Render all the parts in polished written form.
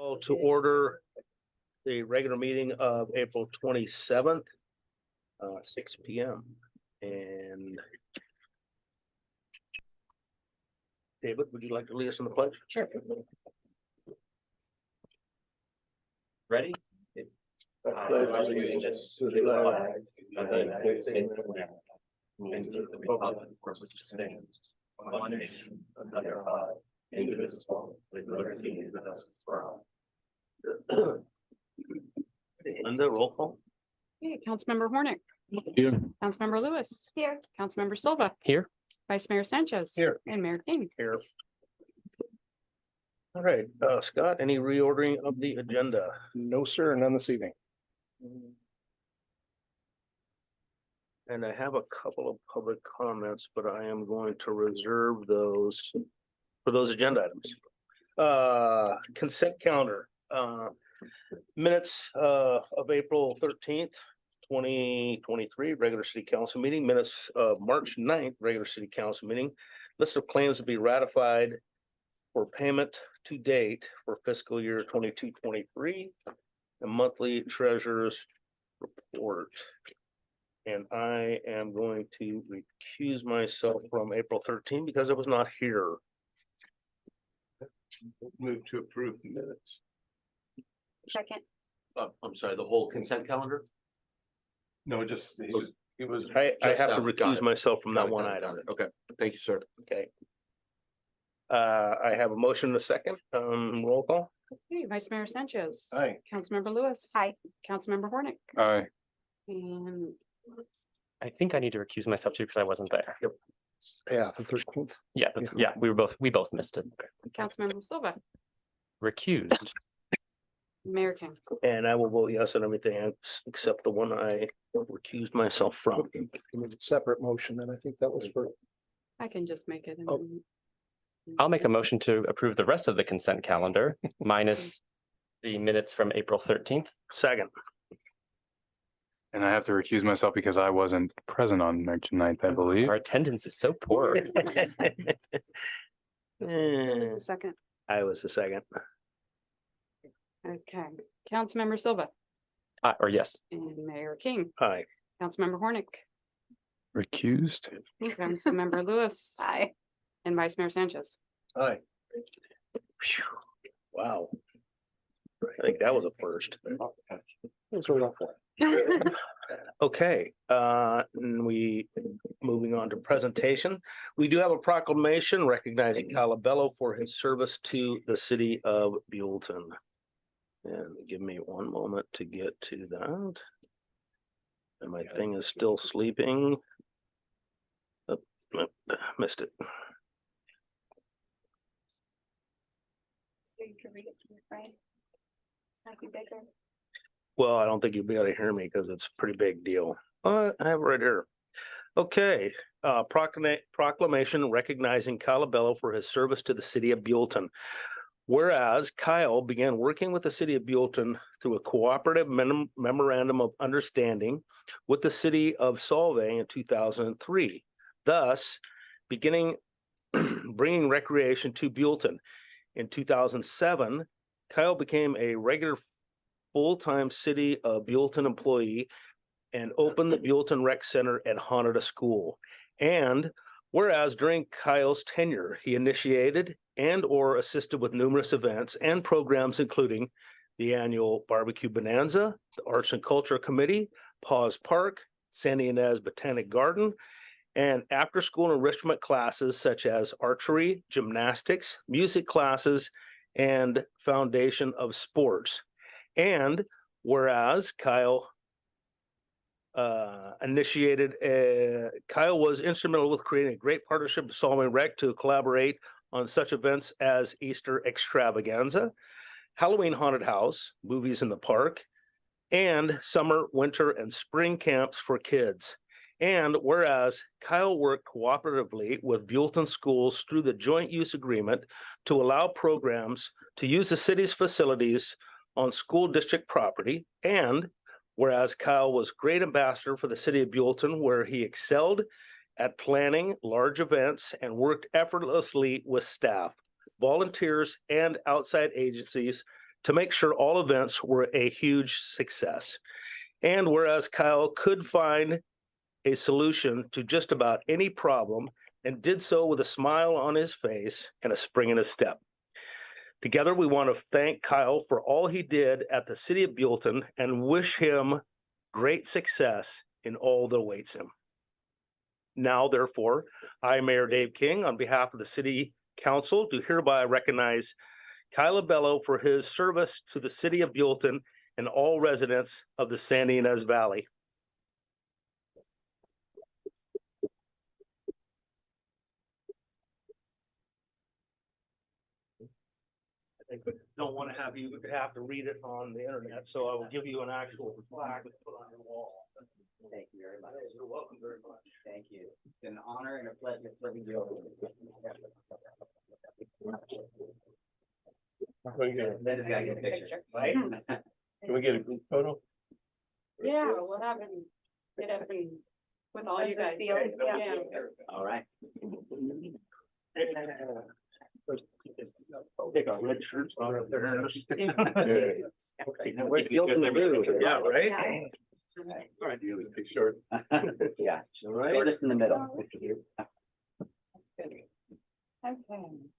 Call to order the regular meeting of April 27th, 6 p.m. And David, would you like to lead us in the pledge? Sure. Ready? I pledge allegiance to the flag of the United States of America, and to the republic for which it stands, one nation, under God, indivisible, with liberty and justice for all. Linda, roll call. Okay, Councilmember Hornick. Here. Councilmember Lewis. Here. Councilmember Silva. Here. Vice Mayor Sanchez. Here. And Mayor King. Here. All right, Scott, any reordering of the agenda? No, sir, none this evening. And I have a couple of public comments, but I am going to reserve those for those agenda items. Consent calendar, minutes of April 13th, 2023, regular city council meeting, minutes of March 9th, regular city council meeting. List of claims to be ratified for payment to date for fiscal year 22-23, and monthly treasurer's report. And I am going to recuse myself from April 13th because I was not here. Move to approve the minutes. Second. I'm sorry, the whole consent calendar? No, just, it was. I Just have to now. Got recuse it. myself from that Got it, one got it, item. got it. Okay, thank you, sir. Okay. I have a motion and a second, roll call. Okay, Vice Mayor Sanchez. Aye. Councilmember Lewis. Hi. Councilmember Hornick. Aye. And I think I need to recuse myself too because I wasn't there. Yeah, the 13th. Yeah, we both missed it. Councilmember Silva. Recused. Mayor King. And I will vote yes on everything except the one I recused myself from. Separate motion, and I think that was for. I can just make it. Oh. I'll make a motion to approve the rest of the consent calendar minus the minutes from April 13th. Second. And I have to recuse myself because I wasn't present on March 9th, I believe. Our attendance is so poor. This is second. I was the second. Okay, Councilmember Silva Or yes. and Mayor King. Aye. Councilmember Hornick. Recused. Councilmember Lewis. Aye. And Vice Mayor Sanchez. Aye. Phew. Wow. I think that was a first. Okay, and moving on to presentation. We do have a proclamation recognizing Calabello for his service to the city of Buellton. And give me one moment to get to that. And my thing is still sleeping. Oh, missed it. Well, I don't think you'll be able to hear me because it's a pretty big deal. I have it right here. Okay, proclamation recognizing Calabello for his service to the city of Buellton. Whereas Kyle began working with the city of Buellton through a cooperative memorandum of understanding with the city of Solvay in 2003, thus beginning bringing recreation to Buellton. In 2007, Kyle became a regular full-time city of Buellton employee and opened the Buellton Rec Center and haunted a school. And whereas during Kyle's tenure, he initiated and or assisted with numerous events and programs, including the annual Barbecue Bonanza, the Arts and Culture Committee, Paws Park, Santa Ynez Botanic Garden, and after-school enrichment classes such as archery, gymnastics, music classes, and foundation of sports. And whereas Kyle Kyle was instrumental with creating a great partnership with Solvay Rec to collaborate on such events as Easter Extravaganza, Halloween Haunted House, movies in the park, and summer, winter, and spring camps for kids. And whereas Kyle worked cooperatively with Buellton schools through the joint use agreement to allow programs to use the city's facilities on school district property, and whereas Kyle was great ambassador for the city of Buellton, where he excelled at planning large events and worked effortlessly with staff, volunteers, and outside agencies to make sure all events were a huge success. And whereas Kyle could find a solution to just about any problem and did so with a smile on his face and a spring in his step. Together, we want to thank Kyle for all he did at the city of Buellton and wish him great success in all that awaits him. Now, therefore, I, Mayor Dave King, on behalf of the City Council, do hereby recognize Kyle Bello for his service to the city of Buellton and all residents of the San Ynez Valley. I don't want to have you have to read it on the internet, so I will give you an actual plaque to put on your wall. Thank you very much. You're welcome very much. Thank you. It's an honor and a pleasure serving you. Then just gotta get a picture. Right? Can we get a group photo? Yeah, we'll have him get up and with all you guys. Yeah. All right. Take our red shirts on up there. Where's Buellton Blue? Yeah, right? All right. Big short. Yeah, All right. shortest in the middle. Okay,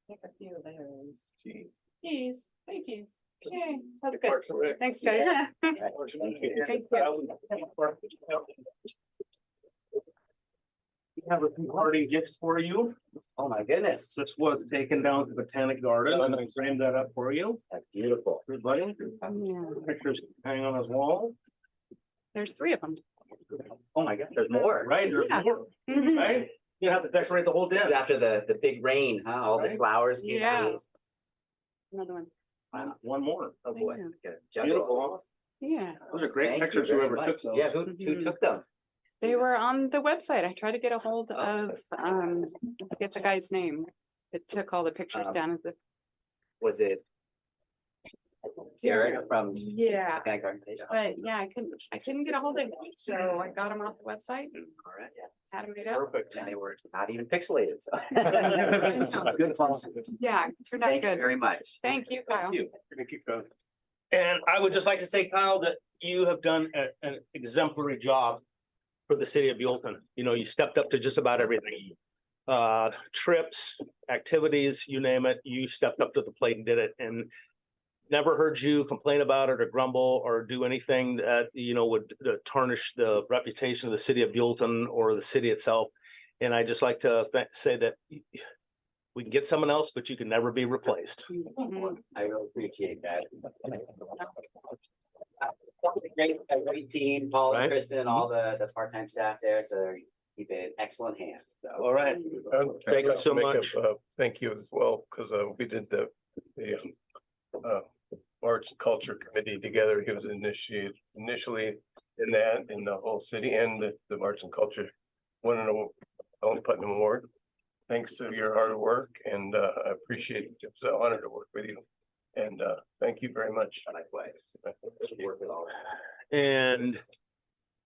take a few of those. Cheese, hey cheese. Okay, that's good. Thanks, guys. Thank you. We have a few parting gifts for you. Oh, my goodness. This was taken down to Botanic Garden. I'm gonna frame that up for you. That's beautiful. Everybody, Yeah, pictures hang on his wall, there's 3 of them. Oh, my God, there's more. right? There's Yeah. more, Mhm. right? You have to decorate the whole den. After the big rain, huh? All the Right. flowers. came Yeah. out. Another one. Wow. One more. Oh, boy. Yeah. Got a juggle. Beautiful. Yeah, Those are great Thank you pictures. very Whoever much. took those. Yeah, who Mhm. took them? they were on the website. I tried to get a hold of, I forget the guy's name. That took all the pictures down at the. Was it Sarah from? Yeah, Botanic Garden? but yeah, I couldn't get a hold of him, so I got him off the website and All right, yeah. had him made up. Perfect. And they were not even pixelated, so. Good fun. Yeah, turned out Thank you good. very much. Thank you, Kyle. Thank you, Kyle. And I would just like to say, Kyle, that you have done an exemplary job for the city of Buellton. You know, you stepped up to just about everything. Trips, activities, you name it, you stepped up to the plate and did it. And never heard you complain about it or grumble or do anything that, you know, would tarnish the reputation of the city of Buellton or the city itself. And I just like to say that we can get someone else, but you can never be replaced. Mhm. I really appreciate that. Great team, Paul and Right. Kristen, all the part-time staff there, so keep it in excellent hands, so. All right. Thank you so much. Thank you as well, because we did the Arts and Culture Committee together. He was initially in that, in the whole city, and the Arts and Culture won an Putnam Award. Thanks to your hard work, and I appreciate it. It's an honor to work with you. And thank you very much. Likewise. Work with all. And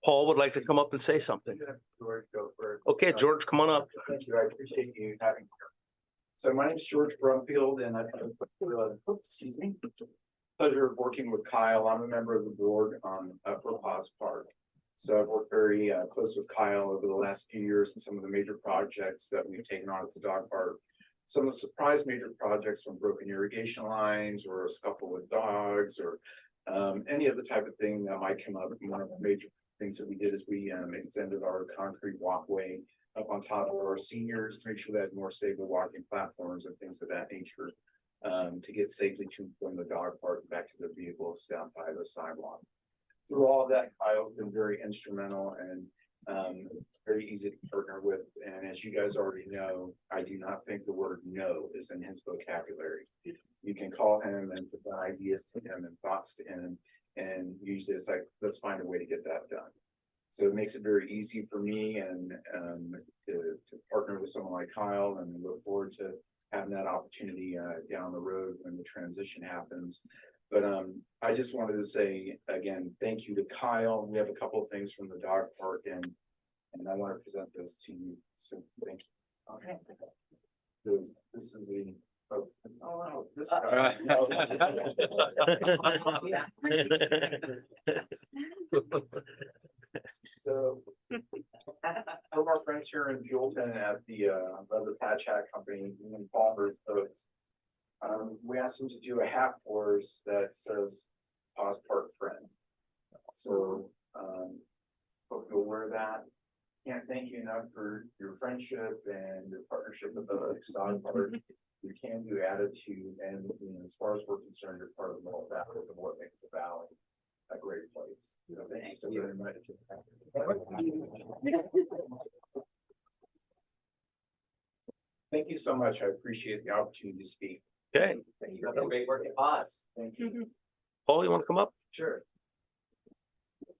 Paul would like to come up and say something. George, go first. Okay, George, come on up. Thank you. I appreciate you having me. So my name is George Brumfield and I've had excuse me, pleasure of working with Kyle. I'm a member of the board on for Paz Park. So I've worked very close with Kyle over the last few years in some of the major projects that we've taken on at the dog park. Some of the surprise major projects from broken irrigation lines or a scuffle with dogs or any other type of thing that might come up. One of the major things that we did is we extended our concrete walkway up on top of our seniors to make sure they had more stable walking platforms and things of that nature to get safely to from the dog park back to their vehicles down by the sidewalk. Through all of that, Kyle's been very instrumental and very easy to partner with. And as you guys already know, I do not think the word no is in his vocabulary. You can call him and put ideas to him and thoughts to him. And usually it's like, let's find a way to get that done. So it makes it very easy for me and to partner with someone like Kyle, and look forward to having that opportunity down the road when the transition happens. But I just wanted to say again, thank you to Kyle. We have a couple of things from the dog park and I want to present those to you. So thank you. Okay. This is the Oh, wow, this guy. So. From our friends here in Buellton at the Patch Hat Company in Palmer's Oaks. We asked them to do a hat for us that says Pause Park Friend. So, hope you'll wear that. Can't thank you enough for your friendship and your partnership with the Exotic Park. Your can-do attitude, and you know, as far as we're concerned, you're part of the whole fabric of what makes the valley a great place. You know, thank you so very much. Thank you so much. I appreciate the opportunity to speak. Okay, Thank you. Great work at Pods. Thank you. Paul, you want to come up? Sure.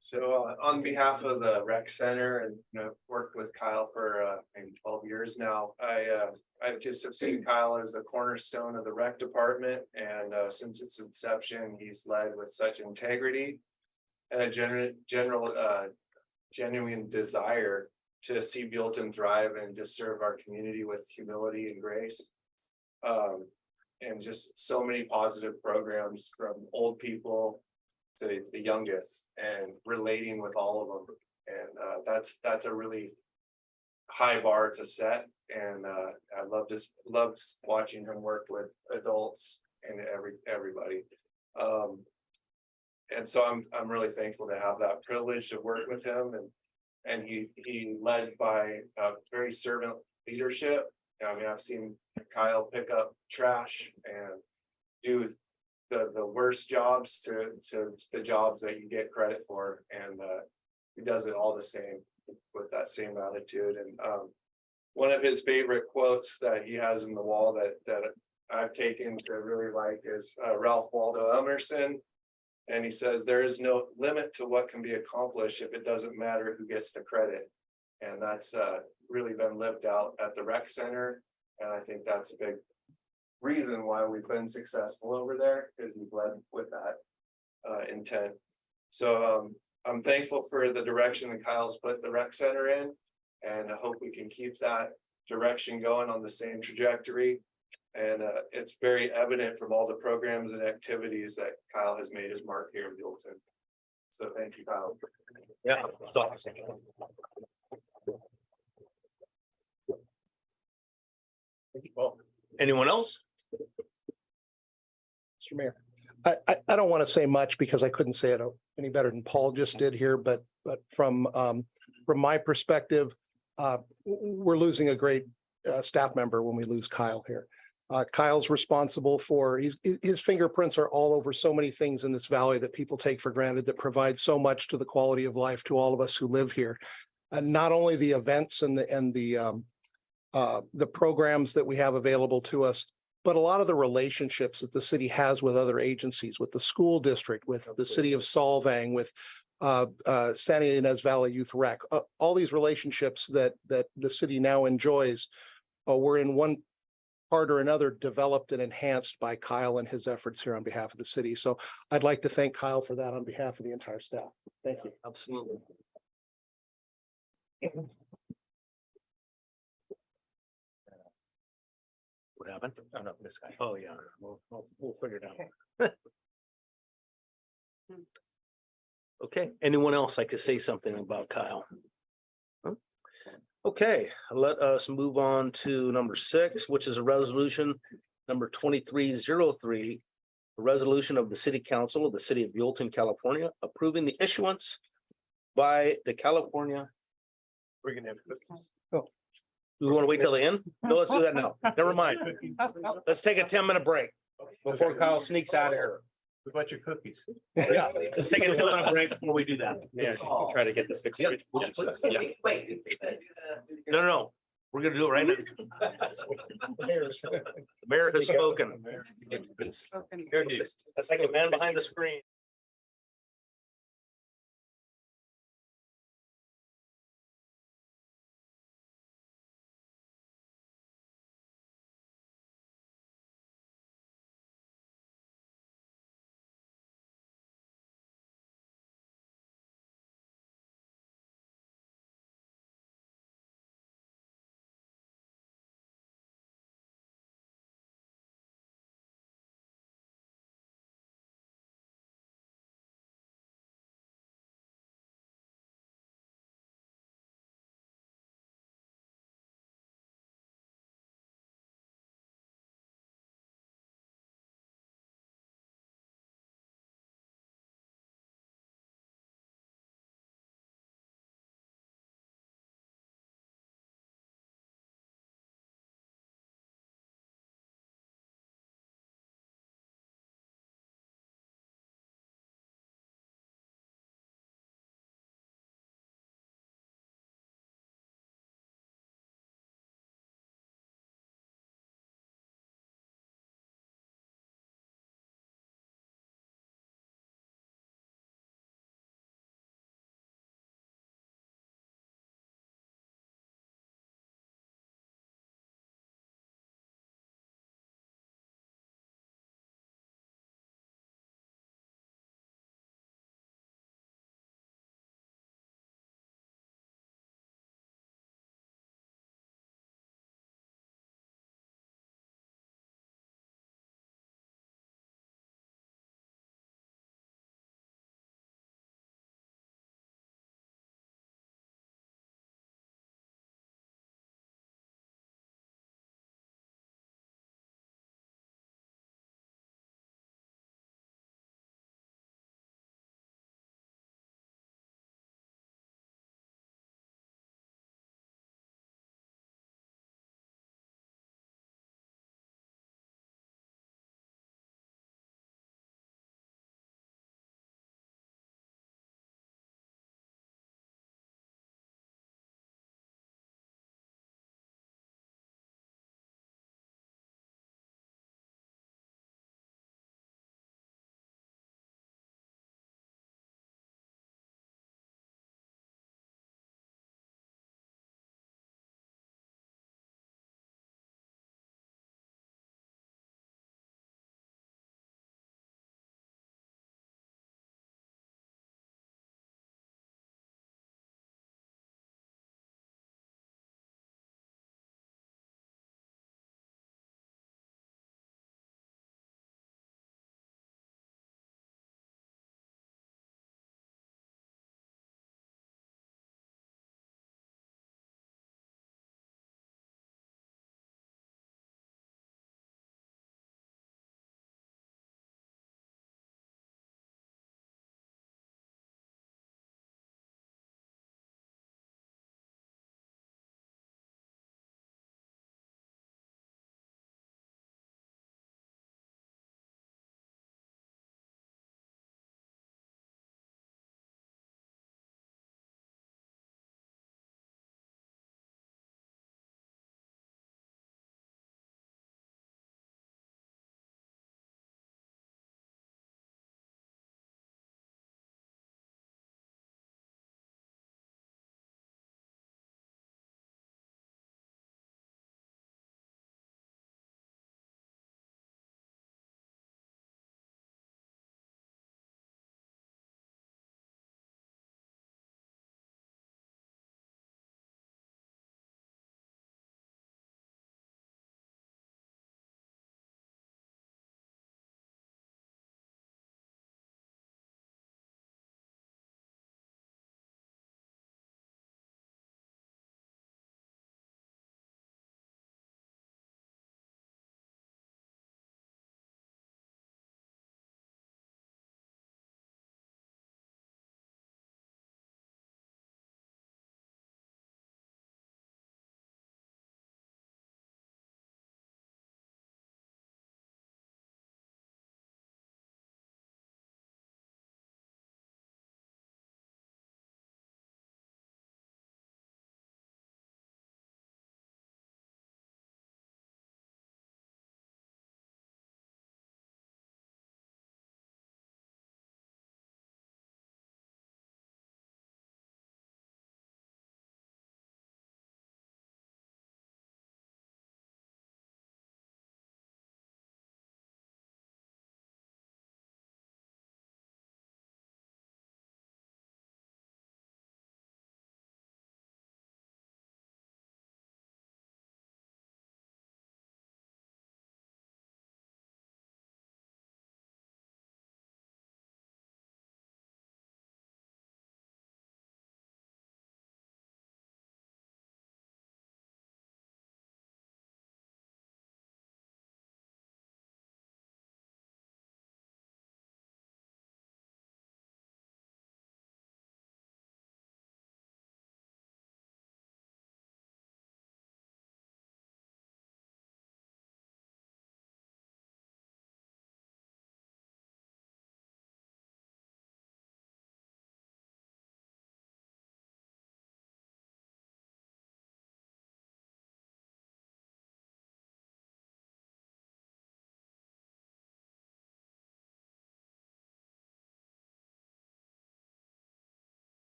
So on behalf of the rec center and, you know, worked with Kyle for maybe 12 years now. I just have seen Kyle as the cornerstone of the rec department, and since its inception, he's led with such integrity and a genuine desire to see Buellton thrive and just serve our community with humility and grace. And just so many positive programs from old people to the youngest, and relating with all of them. And that's a really high bar to set. And I love watching him work with adults and everybody. And so I'm really thankful to have that privilege to work with him, and he led by very servant leadership. I mean, I've seen Kyle pick up trash and do the worst jobs to the jobs that you get credit for, and he does it all the same with that same attitude. And one of his favorite quotes that he has in the wall that I've taken to really like is Ralph Waldo Emerson, and he says, "There is no limit to what can be accomplished if it doesn't matter who gets the credit." And that's really been lived out at the rec center, and I think that's a big reason why we've been successful over there, is we've led with that intent. So I'm thankful for the direction that Kyle's put the rec center in, and I hope we can keep that direction going on the same trajectory. And it's very evident from all the programs and activities that Kyle has made his mark here in Buellton. So thank you, Kyle. Yeah, it's awesome. Well, anyone else? Mr. Mayor, I don't want to say much because I couldn't say it any better than Paul just did here, but from my perspective, we're losing a great staff member when we lose Kyle here. Kyle's responsible for, his fingerprints are all over so many things in this valley that people take for granted, that provide so much to the quality of life to all of us who live here. And not only the events and the programs that we have available to us, but a lot of the relationships that the city has with other agencies, with the school district, with the city of Solvang, with Santa Ynez Valley Youth Rec, all these relationships that the city now enjoys were in one part or another developed and enhanced by Kyle and his efforts here on behalf of the city. So I'd like to thank Kyle for that on behalf of the entire staff. Thank you. Absolutely. What happened? Oh, no, this guy. Oh, yeah, we'll figure it out. Okay, anyone else like to say something about Kyle? Huh? Okay, let us move on to number 6, which is a resolution number 2303. A resolution of the City Council of the City of Buellton, California, approving the issuance by the California. We're gonna have. We want to wait till the end? No, let's do that now. Never mind. Let's take a 10-minute break before Kyle sneaks out of here. What about your cookies? Yeah, let's take a 10-minute break before we do that. Yeah, we'll try to get this fixed. Yep. Yeah. Wait. No, we're gonna do it right now. Mayor has spoken. Here it is. That's like a man behind the screen.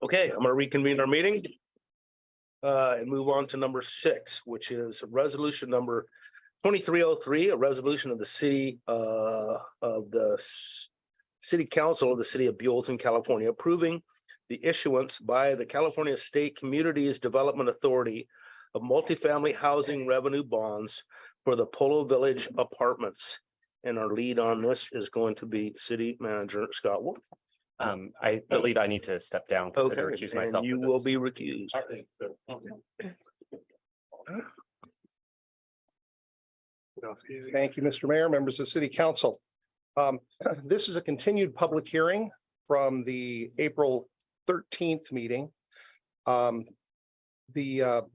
Okay, I'm gonna reconvene our meeting. And move on to number 6, which is resolution number 2303, a resolution of the city City Council of the City of Buellton, California, approving the issuance by the California State Communities Development Authority of multifamily housing revenue bonds for the Polo Village Apartments. And our lead on this is going to be City Manager Scott Wolf. I believe I need to step down. 'cause I Okay, recuse and myself you for will this. be recused. Thank you, Mr. Mayor, members of City Council. This is a continued public hearing from the April 13th meeting. The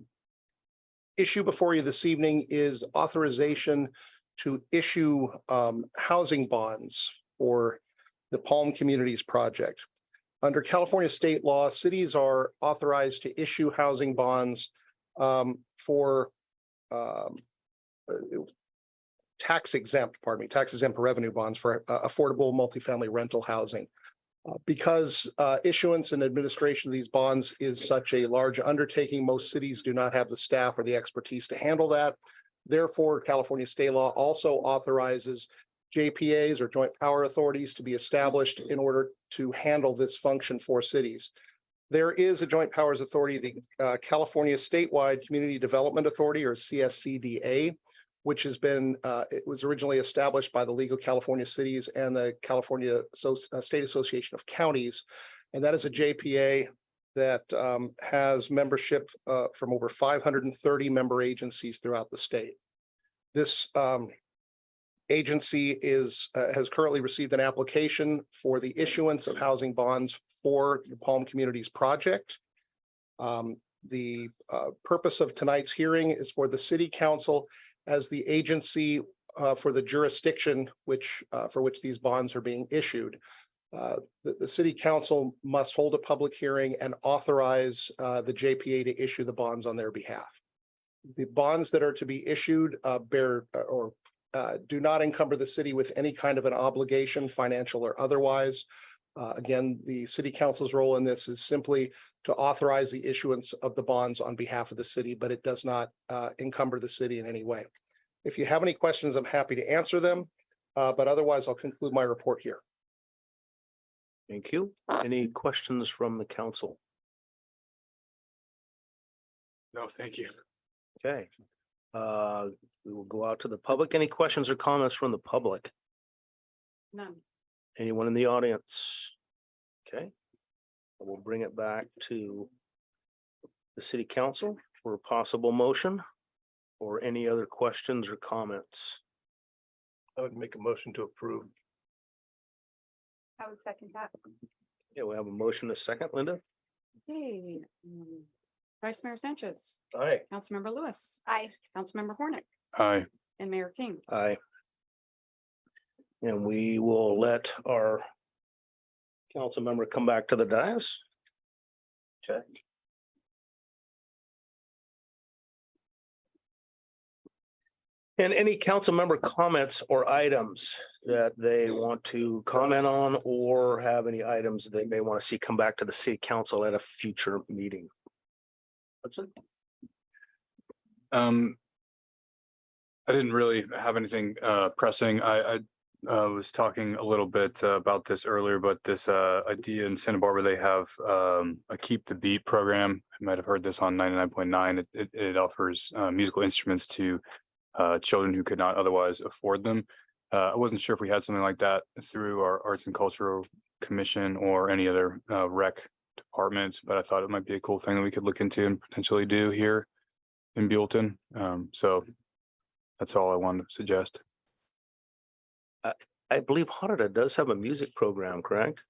issue before you this evening is authorization to issue housing bonds for the Palm Communities Project. Under California state law, cities are authorized to issue housing bonds for tax exempt revenue bonds for affordable multifamily rental housing. Because issuance and administration of these bonds is such a large undertaking, most cities do not have the staff or the expertise to handle that. Therefore, California state law also authorizes JPAs or joint power authorities to be established in order to handle this function for cities. There is a joint powers authority, the California Statewide Community Development Authority, or CSCDA, which has been, it was originally established by the League of California Cities and the California State Association of Counties. And that is a JPA that has membership from over 530 member agencies throughout the state. This agency has currently received an application for the issuance of housing bonds for the Palm Communities Project. The purpose of tonight's hearing is for the City Council as the agency for the jurisdiction for which these bonds are being issued. The City Council must hold a public hearing and authorize the JPA to issue the bonds on their behalf. The bonds that are to be issued do not encumber the city with any kind of an obligation, financial or otherwise. Again, the City Council's role in this is simply to authorize the issuance of the bonds on behalf of the city, but it does not encumber the city in any way. If you have any questions, I'm happy to answer them, but otherwise I'll conclude my report here. Thank you. Any questions from the council? No, thank you. Okay. We will go out to the public. Any questions or comments from the public? None. Anyone in the audience? Okay. We'll bring it back to the City Council for a possible motion or any other questions or comments. I would make a motion to approve. I would second that. Yeah, we have a motion, a second, Linda. Hey, Vice Mayor Sanchez, Aye. Councilmember Lewis. Aye. Councilmember Hornick Aye. and Mayor King. Aye. And we will let our council member come back to the dais. Okay. And any council member comments or items that they want to comment on or have any items they may want to see come back to the city council at a future meeting. That's it. I didn't really have anything pressing. I was talking a little bit about this earlier, but this idea in Santa Barbara, they have a Keep the Beat program. You might have heard this on 99.9. It offers musical instruments to children who could not otherwise afford them. I wasn't sure if we had something like that through our Arts and Cultural Commission or any other rec departments, but I thought it might be a cool thing that we could look into and potentially do here in Buellton. So that's all I wanted to suggest. I believe Hanada does have a music program, correct?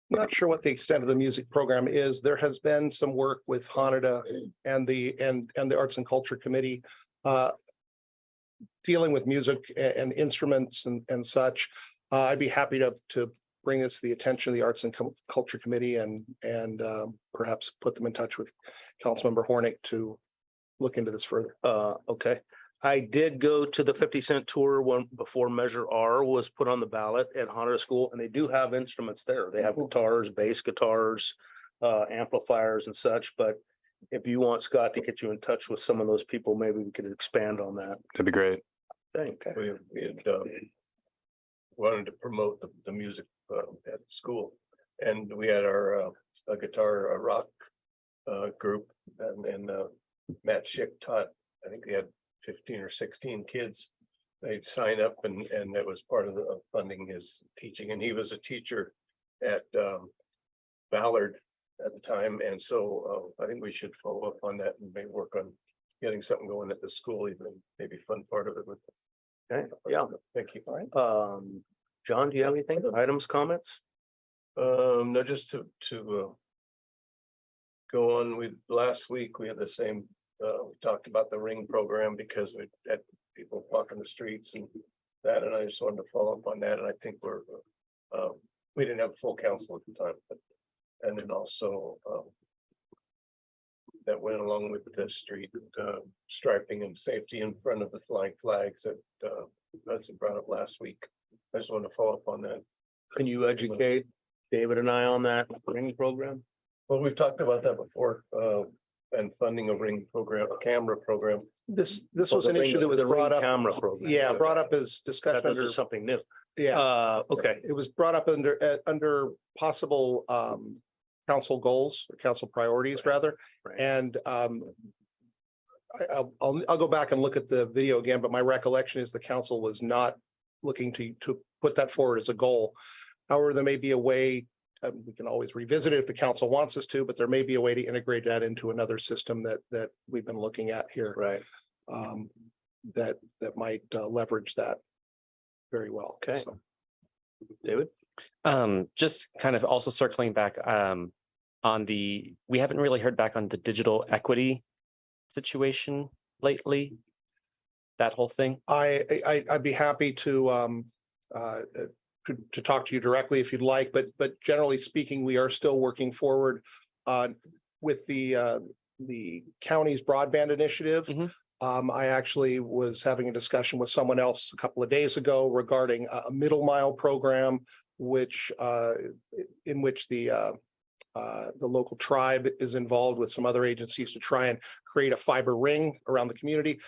Not sure what the extent of the music program is. There has been some work with Hanada and the Arts and Culture Committee dealing with music and instruments and such. I'd be happy to bring this to the attention of the Arts and Culture Committee and perhaps put them in touch with Councilmember Hornick to look into this further. Okay. I did go to the 50-cent tour when, before Measure R was put on the ballot at Honda School, and they do have instruments there. They have guitars, bass guitars, amplifiers and such, but if you want Scott to get you in touch with some of those people, maybe we could expand on that. That'd be great. Thank. We had wanted to promote the music at school. And we had our a guitar, a rock group, and Matt Schick taught, I think we had 15 or 16 kids. They'd sign up and that was part of the funding his teaching. And he was a teacher at Ballard at the time. And so I think we should follow up on that and maybe work on getting something going at the school, even maybe fun part of it with. Okay, yeah. Thank you. John, do you have anything? Items, comments? No, just to go on with last week, we had the same, we talked about the ring program because we had people walking the streets and that, and I just wanted to follow up on that, and I think we didn't have full council at the time, but, and then also, that went along with the street, striping and safety in front of the flying flags that, that's brought up last week. I just wanted to follow up on that. Can you educate David and I on that ring program? Well, we've talked about that before, and funding a ring program, a camera program. This was an issue that was The ring brought up. Camera program. Yeah, brought up as discussion That under, was something new. yeah, Okay, it was brought up under possible council goals, or council priorities rather. right. And I'll go back and look at the video again, but my recollection is the council was not looking to put that forward as a goal. However, there may be a way, we can always revisit it if the council wants us to, but there may be a way to integrate that into another system that we've been looking at here. Right. That might leverage that very well. Okay. So. David? Just kind of also circling back on we haven't really heard back on the digital equity situation lately. That whole thing. I'd be happy to talk to you directly if you'd like, but generally speaking, we are still working forward with the county's broadband initiative. Mhm. I actually was having a discussion with someone else a couple of days ago regarding a middle mile program, which in which the local tribe is involved with some other agencies to try and create a fiber ring around the community.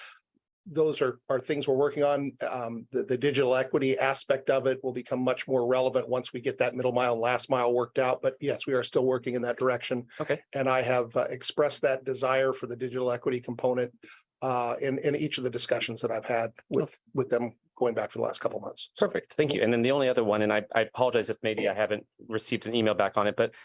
Those are things we're working on. The digital equity aspect of it will become much more relevant once we get that middle mile and last mile worked out. But yes, we are still working in that direction. Okay. And I have expressed that desire for the digital equity component in each of the discussions that I've had with them going back for the last couple of months. Perfect. Thank you. And then the only other one, and I apologize if maybe I haven't received an email back on it, but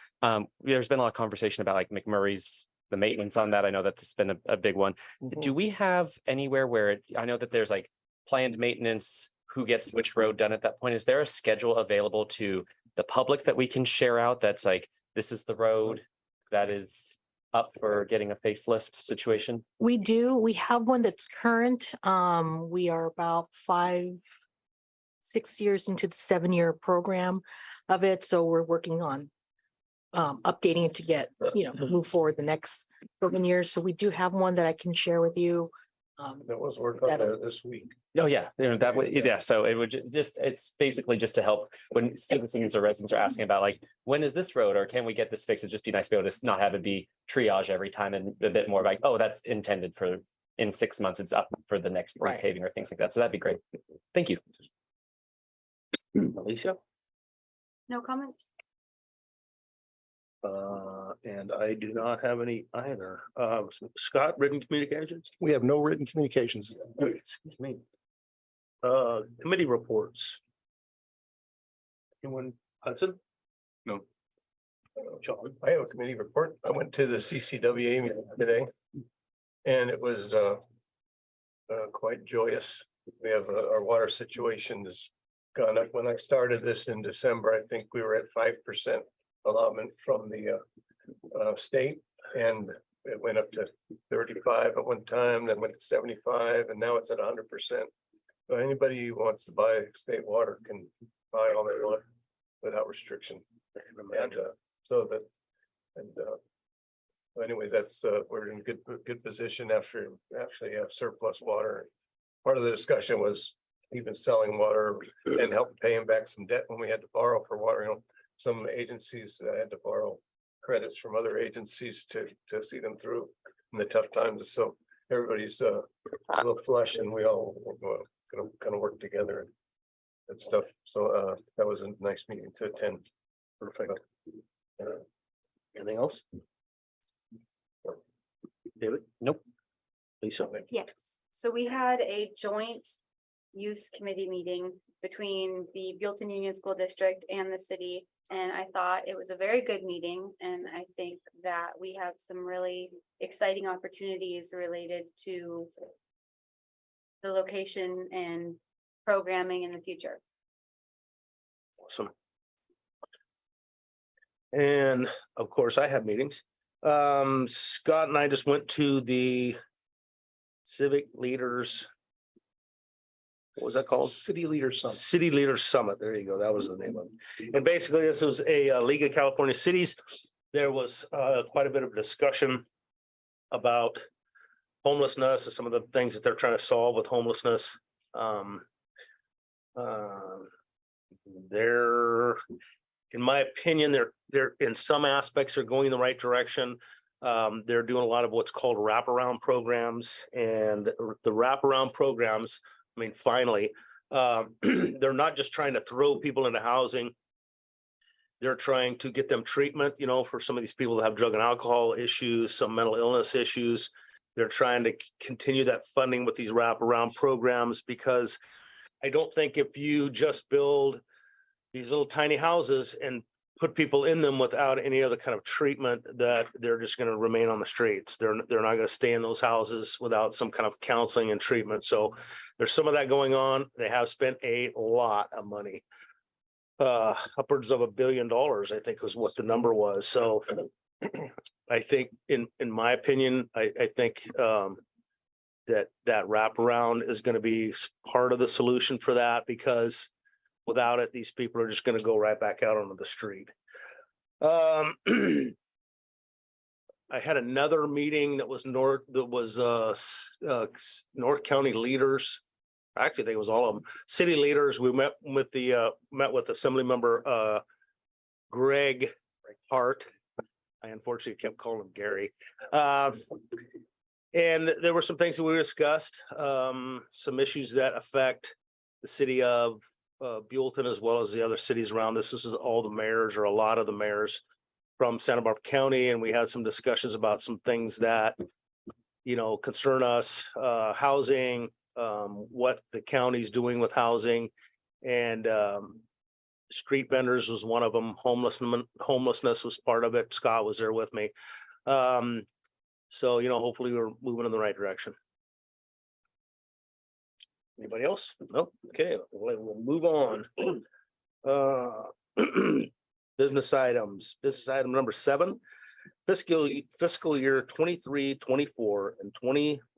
there's been a lot of conversation about like McMurray's, the maintenance on that. I know that this has been a big one. Do we have anywhere where I know that there's like planned maintenance, who gets which road done at that point? Is there a schedule available to the public that we can share out? That's like, this is the road that is up for getting a facelift situation? We do. We have one that's current. We are about 5-6 years into the 7-year program of it. So we're working on updating it to get, move forward the next 7 years. So we do have one that I can share with you. That was work on that this week. Oh, yeah, that would, yeah, so it would it's basically just to help when citizens or residents are asking about like, when is this road or can we get this fixed? It'd just be nice to be able to not have it be triage every time and a bit more like, oh, that's intended for in 6 months, it's up for the next Right. repaving or things like that. So that'd be great. Thank you. Alicia? No comments? And I do not have any either. Scott, written communications? We have no written communications. Excuse me. Committee reports. Anyone, Hudson? No. John? I have a committee report. I went to the CCWA meeting today. And it was quite joyous. We have our water situation has gone up. When I started this in December, I think we were at 5% allotment from the state, and it went up to 35 at one time, then went to 75, and now it's at 100%. So anybody who wants to buy state water can buy all they want without restriction. And so that, and anyway, that's we're in good position after actually have surplus water. part of the discussion was even selling water and help paying back some debt when we had to borrow for water. You know, some agencies had to borrow credits from other agencies to see them through in the tough times. So everybody's a little flush, and we all gonna kind of work together and that stuff. So that was a nice meeting to attend. Perfect. Anything else? David? Nope. Lisa? Yes, so we had a joint use committee meeting between the Buellton Union School District and the city. And I thought it was a very good meeting, and I think that we have some really exciting opportunities related to the location and programming in the future. Awesome. And of course, I have meetings. Scott and I just went to the Civic Leaders. What was that called? City Leaders Summit. City Leaders Summit. There you go. That was the name of it. And basically, this was a League of California Cities. There was quite a bit of discussion about homelessness and some of the things that they're trying to solve with homelessness. They're, in my opinion, they're in some aspects are going in the right direction. They're doing a lot of what's called wraparound programs, and the wraparound programs, I mean, finally, they're not just trying to throw people into housing. They're trying to get them treatment, you know, for some of these people that have drug and alcohol issues, some mental illness issues. They're trying to continue that funding with these wraparound programs, because I don't think if you just build these little tiny houses and put people in them without any other kind of treatment, that they're just going to remain on the streets. They're not going to stay in those houses without some kind of counseling and treatment. So there's some of that going on. They have spent a lot of money, upwards of $1 billion, I think was what the number was. So I think in my opinion, I think that wraparound is going to be part of the solution for that, because without it, these people are just going to go right back out onto the street. I had another meeting that was North County leaders. Actually, I think it was all of them. City leaders. We met with Assembly Member Greg Hart. I unfortunately kept calling him Gary. And there were some things that we discussed, some issues that affect the city of Buellton, as well as the other cities around this. This is all the mayors, or a lot of the mayors from Santa Barbara County. And we had some discussions about some things that, you know, concern us, housing, what the county's doing with housing, and street vendors was one of them. Homelessness was part of it. Scott was there with me. So, you know, hopefully we're moving in the right direction. Anybody else? Nope. Okay, we'll move on. Business items. Business item number 7. Fiscal year 23-24 and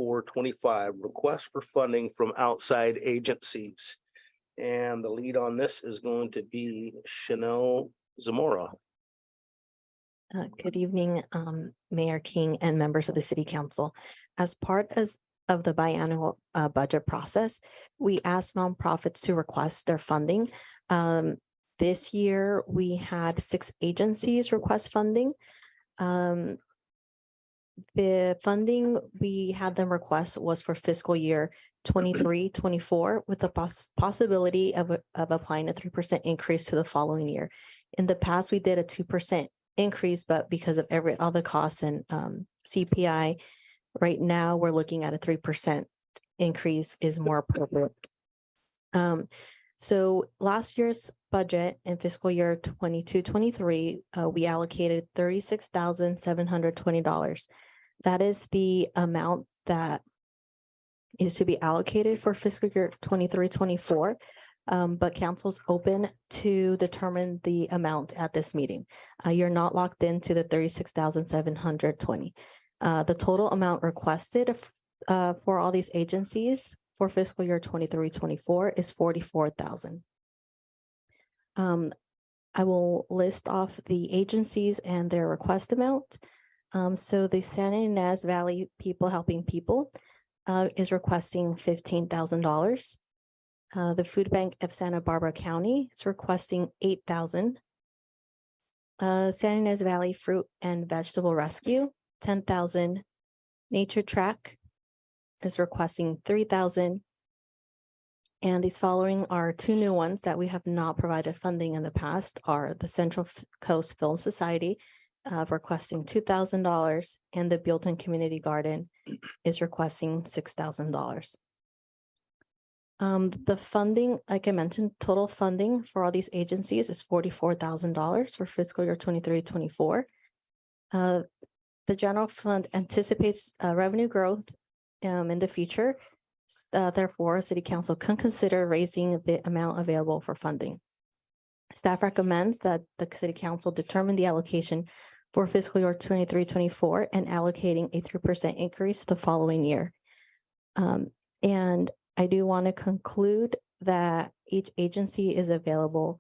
24-25 request for funding from outside agencies. And the lead on this is going to be Chanel Zamora. Good evening, Mayor King and members of the City Council. As part of the biannual budget process, we asked nonprofits to request their funding. This year, we had 6 agencies request funding. The funding we had them request was for fiscal year 23-24, with the possibility of applying a 3% increase to the following year. In the past, we did a 2% increase, but because of all the costs and CPI, right now we're looking at a 3% increase is more appropriate. So last year's budget in fiscal year 22-23, we allocated $36,720. That is the amount that is to be allocated for fiscal year 23-24. But council's open to determine the amount at this meeting. You're not locked into the $36,720. The total amount requested for all these agencies for fiscal year 23-24 is $44,000. I will list off the agencies and their request amount. So the San Ynez Valley People Helping People, is requesting $15,000. The Food Bank of Santa Barbara County is requesting $8,000. San Ynez Valley Fruit and Vegetable Rescue, $10,000. Nature Track is requesting $3,000. And these following are two new ones that we have not provided funding in the past are the Central Coast Film Society requesting $2,000 and the Buellton Community Garden is requesting $6,000. The funding, like I mentioned, total funding for all these agencies is $44,000 for fiscal year 23-24. The general fund anticipates revenue growth in the future. Therefore, City Council can consider raising the amount available for funding. Staff recommends that the City Council determine the allocation for fiscal year 23-24 and allocating a 3% increase the following year. And I do want to conclude that each agency is available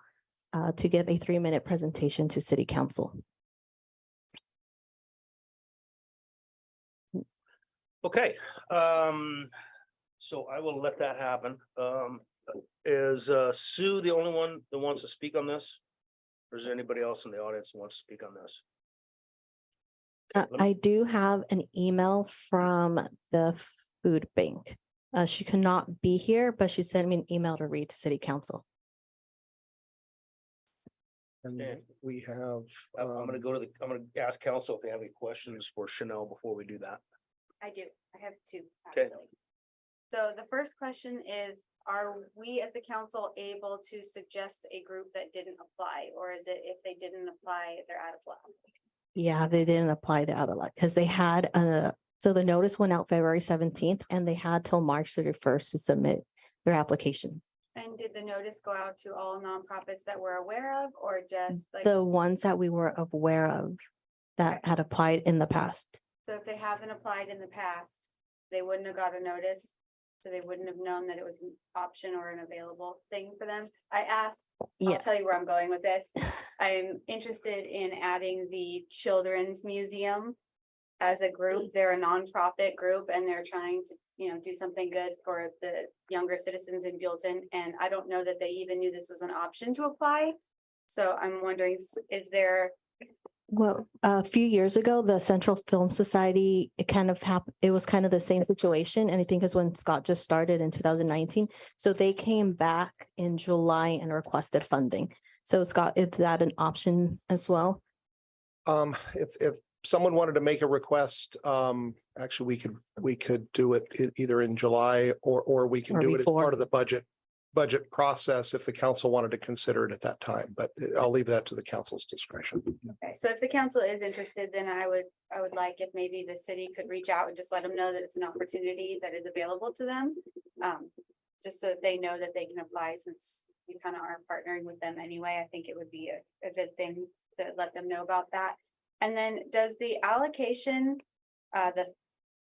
to give a 3-minute presentation to City Council. Okay, so I will let that happen. Is Sue the only one that wants to speak on this? Or is there anybody else in the audience who wants to speak on this? Okay, let me- I do have an email from the food bank. She cannot be here, but she sent me an email to read to City Council. And Okay. we have, I'm gonna ask council if they have any questions for Chanel before we do that. I do. I have two. Okay. actually. So the first question is, are we as the council able to suggest a group that didn't apply? Or is it if they didn't apply, they're out of luck? Yeah, they didn't apply the out of luck because they had so the notice went out February 17th and they had till March 31st to submit their application. And did the notice go out to all nonprofits that we're aware of or just like? The ones that we were aware of that had applied in the past. So if they haven't applied in the past, they wouldn't have got a notice. So they wouldn't have known that it was an option or an available thing for them. I asked, I'll Yeah, tell you where I'm going with this. I'm interested in adding the Children's Museum as a group. They're a nonprofit group and they're trying to, do something good for the younger citizens in Buellton. And I don't know that they even knew this was an option to apply. So I'm wondering, is there, well, a few years ago, the Central Film Society, it kind of happened, it was kind of the same situation. And I think is when Scott just started in 2019. So they came back in July and requested funding. So Scott, is that an option as well? if someone wanted to make a request, actually, we could do it either in July or we can Or do it as before. part of the budget process if the council wanted to consider it at that time, but I'll leave that to the council's discretion. okay, so if the council is interested, then I would like if maybe the city could reach out and just let them know that it's an opportunity that is available to them. Just so that they know that they can apply since we kind of are partnering with them anyway. I think it would be a good thing to let them know about that. And then does the allocation, the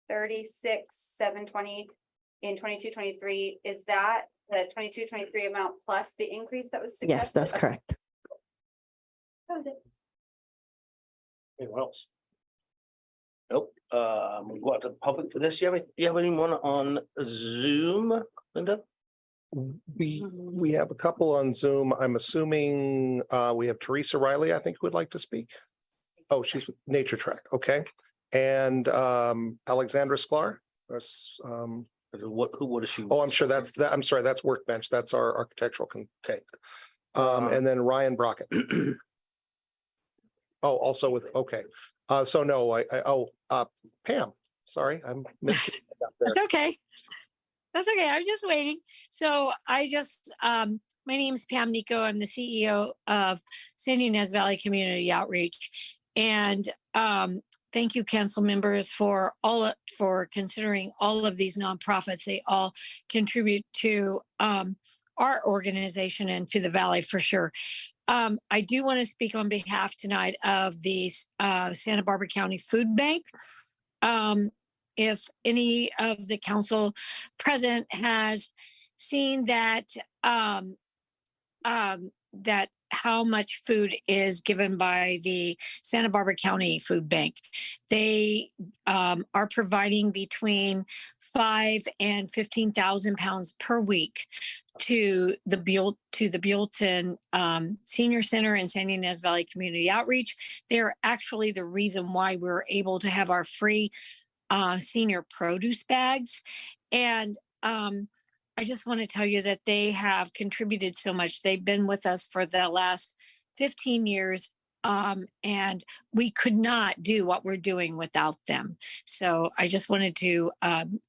36,720 in 22-23, is that the 22-23 amount plus the increase that was suggested? Yes, that's correct. That was it. Anyone else? Nope. We'll go out to the public for this. Do you have anyone on Zoom, Linda? We have a couple on Zoom. I'm assuming we have Teresa Riley, I think, who would like to speak. Oh, she's with Nature Track. Okay. And Alexandra Sklar. What is she? Oh, I'm sure that's that. I'm sorry, that's Workbench. That's our architectural. Okay. And then Ryan Brockett. Oh, also with, okay. So no, Pam, sorry, I'm missing. That's okay. That's okay. I was just waiting. So my name's Pam Nico. I'm the CEO of San Ynez Valley Community Outreach. And thank you, council members, for considering all of these nonprofits. They all contribute to our organization and to the Valley for sure. I do want to speak on behalf tonight of the Santa Barbara County Food Bank. If any of the council present has seen that that how much food is given by the Santa Barbara County Food Bank. They are providing between 5 and 15,000 pounds per week to the Buellton Senior Center and San Ynez Valley Community Outreach. They're actually the reason why we're able to have our free senior produce bags. And I just want to tell you that they have contributed so much. They've been with us for the last 15 years. And we could not do what we're doing without them. So I just wanted to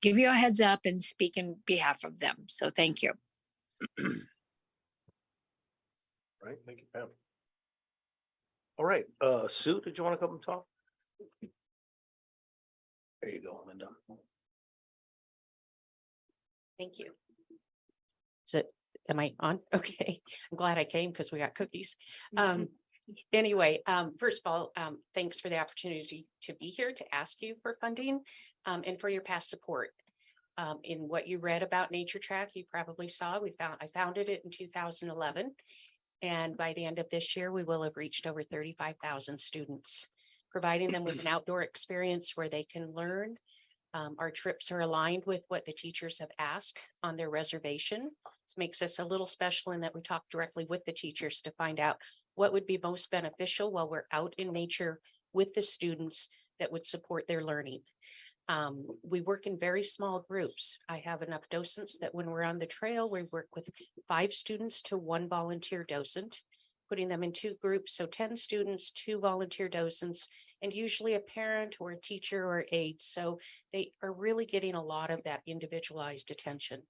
give you a heads up and speak in behalf of them. So thank you. Right, thank you, Pam. All right, Sue, did you want to come and talk? There you go, Linda. Thank you. Am I on? Okay, I'm glad I came because we got cookies. Anyway, first of all, thanks for the opportunity to be here to ask you for funding and for your past support. In what you read about Nature Track, you probably saw I founded it in 2011. And by the end of this year, we will have reached over 35,000 students, providing them with an outdoor experience where they can learn. Our trips are aligned with what the teachers have asked on their reservation. This makes us a little special in that we talk directly with the teachers to find out what would be most beneficial while we're out in nature with the students that would support their learning. We work in very small groups. I have enough docents that when we're on the trail, we work with 5 students to 1 volunteer docent, putting them in 2 groups. So 10 students, 2 volunteer docents, and usually a parent or a teacher or aide. So they are really getting a lot of that individualized attention.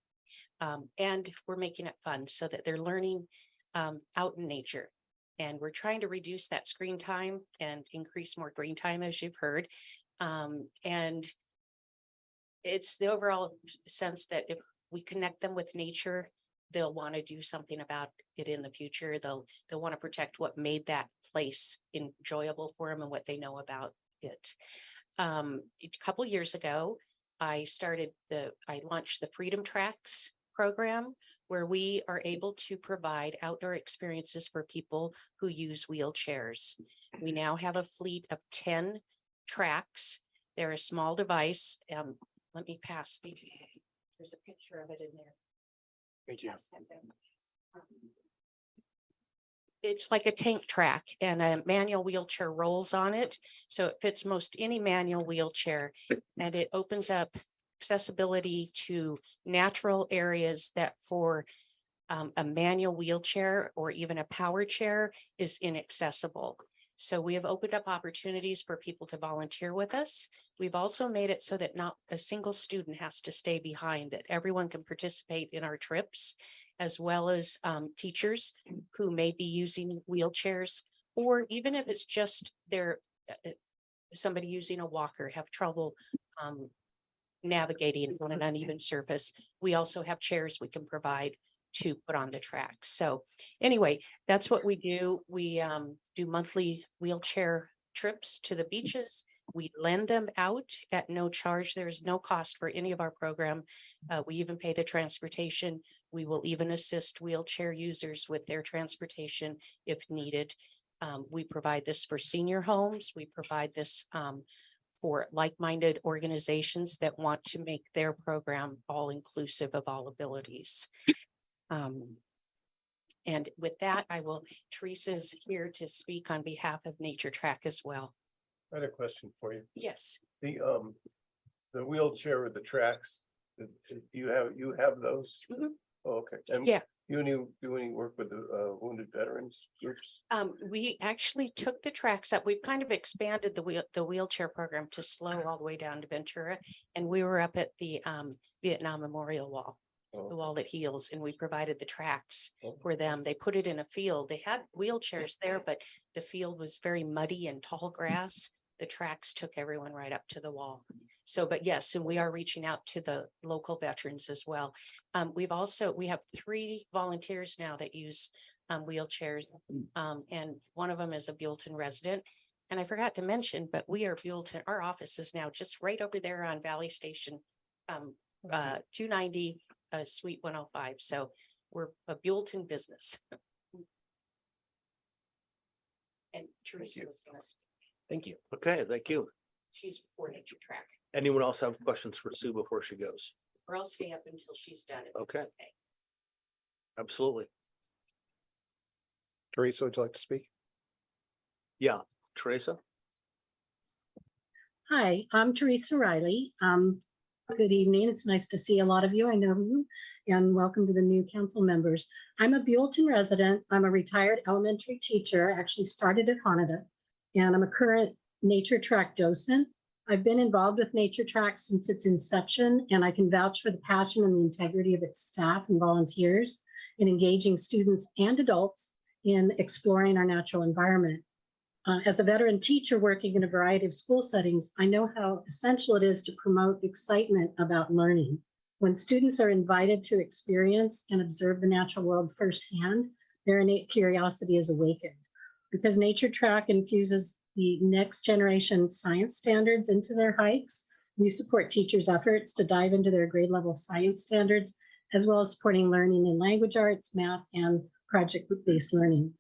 And we're making it fun so that they're learning out in nature. And we're trying to reduce that screen time and increase more green time, as you've heard. And it's the overall sense that if we connect them with nature, they'll want to do something about it in the future. They'll want to protect what made that place enjoyable for them and what they know about it. A couple years ago, I launched the Freedom Tracks program, where we are able to provide outdoor experiences for people who use wheelchairs. We now have a fleet of 10 tracks. They're a small device. Let me pass these. There's a picture of it in there. Thank you. It's like a tank track and a manual wheelchair rolls on it. So it fits most any manual wheelchair, and it opens up accessibility to natural areas that for a manual wheelchair or even a power chair is inaccessible. So we have opened up opportunities for people to volunteer with us. We've also made it so that not a single student has to stay behind, that everyone can participate in our trips, as well as teachers who may be using wheelchairs, or even if it's just somebody using a walker, have trouble navigating on an uneven surface. We also have chairs we can provide to put on the tracks. So anyway, that's what we do. We do monthly wheelchair trips to the beaches. We lend them out at no charge. There is no cost for any of our program. We even pay the transportation. We will even assist wheelchair users with their transportation if needed. We provide this for senior homes. We provide this for like-minded organizations that want to make their program all inclusive of all abilities. And with that, Teresa's here to speak on behalf of Nature Track as well. I had a question for you. Yes. The wheelchair with the tracks, you have those? Mhm. Oh, okay. And Yeah. you do any work with the wounded veterans groups? We actually took the tracks up. We've kind of expanded the wheelchair program to Slow all the way down to Ventura. And we were up at the Vietnam Memorial Wall. The wall that heals, and we provided the tracks for them. They put it in a field. They had wheelchairs there, but the field was very muddy and tall grass. The tracks took everyone right up to the wall. So, but yes, and we are reaching out to the local veterans as well. We have 3 volunteers now that use wheelchairs, and one of them is a Buellton resident. And I forgot to mention, but we are Buellton. Our office is now just right over there on Valley Station, 290. Suite 105. So we're a Buellton business. And Teresa was gonna, Thank you. Okay, thank you. she's for nature track, Anyone else have questions for Sue before she goes? or I'll stay up until she's done. if it's Okay. Absolutely. Teresa, would you like to speak? Yeah, Teresa? Hi, I'm Teresa Riley. Good evening. It's nice to see a lot of you. I know you, and welcome to the new council members. I'm a Buellton resident. I'm a retired elementary teacher, actually started at Hanada, and I'm a current nature track docent. I've been involved with Nature Track since its inception, and I can vouch for the passion and the integrity of its staff and volunteers in engaging students and adults in exploring our natural environment. As a veteran teacher working in a variety of school settings, I know how essential it is to promote excitement about learning. When students are invited to experience and observe the natural world firsthand, their innate curiosity is awakened. Because Nature Track infuses the next generation science standards into their hikes, we support teachers' efforts to dive into their grade level science standards, as well as supporting learning in language arts, math, and project-based learning.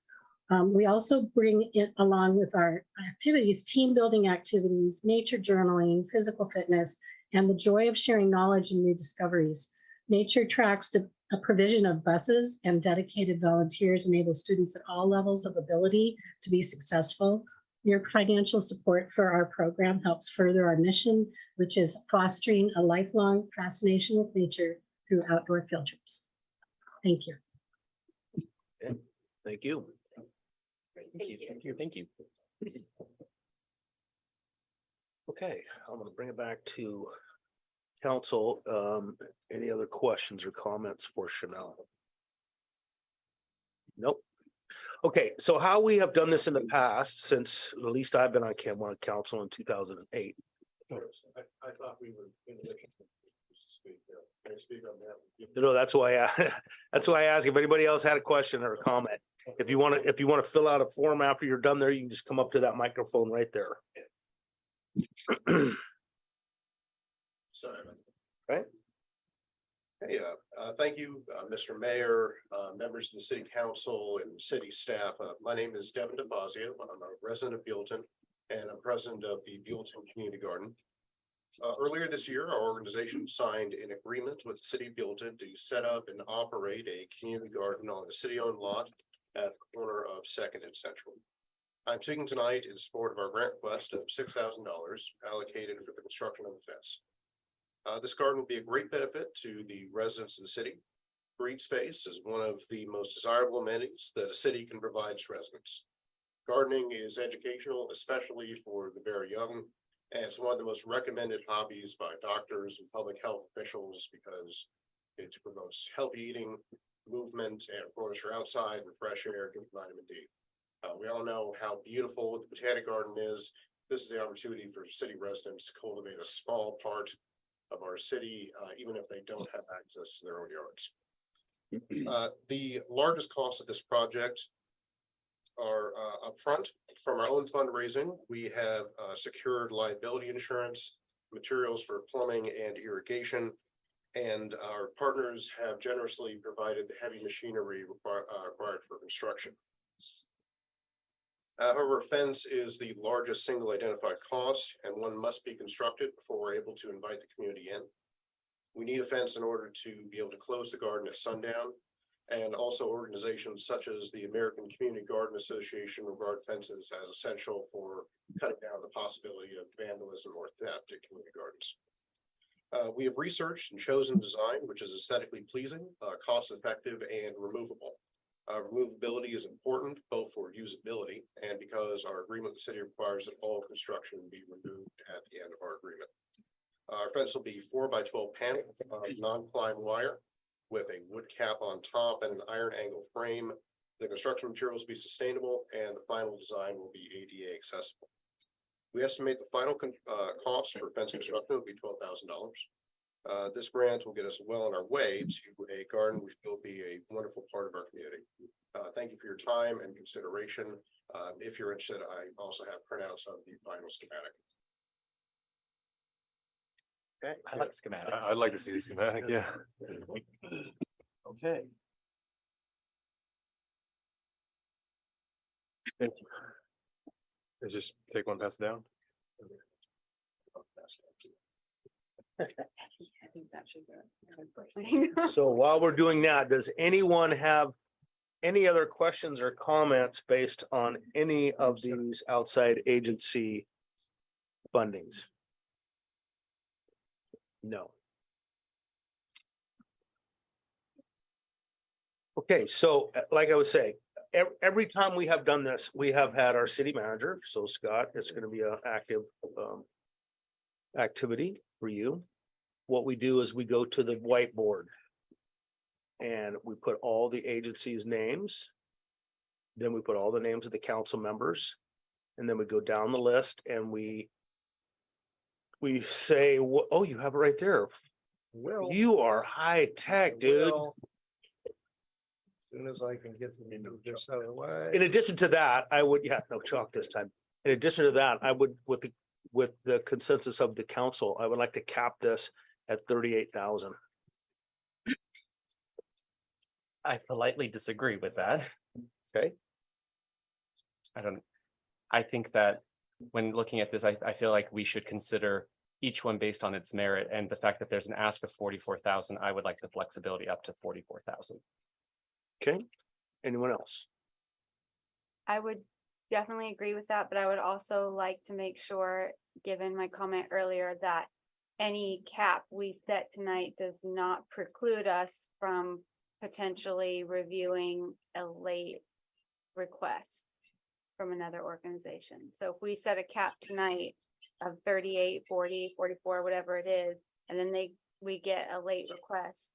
We also bring it along with our activities, team building activities, nature journaling, physical fitness, and the joy of sharing knowledge and new discoveries. Nature Tracks a provision of buses and dedicated volunteers enable students at all levels of ability to be successful. Your financial support for our program helps further our mission, which is fostering a lifelong fascination with nature through outdoor field trips. Thank you. Okay, thank you. Thank you. Thank you. Thank you. Okay, I'm gonna bring it back to council. Any other questions or comments for Chanel? Nope. Okay, so how we have done this in the past, since at least I've been on council in 2008. I thought we were. Can I speak on that? You know, that's why that's why I asked if anybody else had a question or a comment. If you want to fill out a form after you're done there, you can just come up to that microphone right there. Sorry. Right. Hey, thank you, Mr. Mayor, members of the city council and city staff. My name is Devin DeFazio. I'm a resident of Buellton and I'm president of the Buellton Community Garden. Earlier this year, our organization signed an agreement with the city of Buellton to set up and operate a community garden on a city-owned lot at the corner of Second and Central. I'm speaking tonight in support of our grant request of $6,000 allocated for the construction of the fence. This garden will be a great benefit to the residents of the city. Green space is one of the most desirable amenities that a city can provide its residents. Gardening is educational, especially for the very young, and it's one of the most recommended hobbies by doctors and public health officials because it promotes healthy eating, movement, and of course, you're outside in fresh air, getting vitamin D. We all know how beautiful the Botanic Garden is. This is the opportunity for city residents to cultivate a small part of our city, even if they don't have access to their own yards. The largest costs of this project are upfront. From our own fundraising, we have secured liability insurance, materials for plumbing and irrigation, and our partners have generously provided the heavy machinery required for construction. However, a fence is the largest single identified cost, and one must be constructed before we're able to invite the community in. We need a fence in order to be able to close the garden at sundown, and also organizations such as the American Community Garden Association regard fences as essential for cutting down the possibility of vandalism or theft at community gardens. We have researched and chosen design which is aesthetically pleasing, cost-effective, and removable. Removability is important both for usability and because our agreement with the city requires that all construction be removed at the end of our agreement. Our fence will be 4x12 panels of non-climb wire with a wood cap on top and an iron angle frame. The construction materials will be sustainable and the final design will be ADA accessible. We estimate the final cost for fence construction will be $12,000. This grant will get us well on our way to a garden which will be a wonderful part of our community. Thank you for your time and consideration. If you're interested, I also have printouts of the final schematic. Okay. I like schematics. I'd like to see the schematic, yeah. Okay. Is just take one, pass it down? So while we're doing that, does anyone have any other questions or comments based on any of these outside agency fundings? No. Okay, so like I was saying, every time we have done this, we have had our city manager, so Scott, it's gonna be an active activity for you. What we do is we go to the whiteboard and we put all the agencies' names. Then we put all the names of the council members, and then we go down the list and we say, oh, you have it right there. Well, You are high tech, dude. well, as soon as I can get this out of the way. In addition to that, I would, yeah, no chalk this time. In addition to that, I would, with the consensus of the council, I would like to cap this at 38,000. I politely disagree with that. Okay. I think that when looking at this, I feel like we should consider each one based on its merit, and the fact that there's an ask of 44,000, I would like the flexibility up to 44,000. Okay, anyone else? I would definitely agree with that, but I would also like to make sure, given my comment earlier, that any cap we set tonight does not preclude us from potentially reviewing a late request from another organization. So if we set a cap tonight of 38, 40, 44, whatever it is, and then we get a late request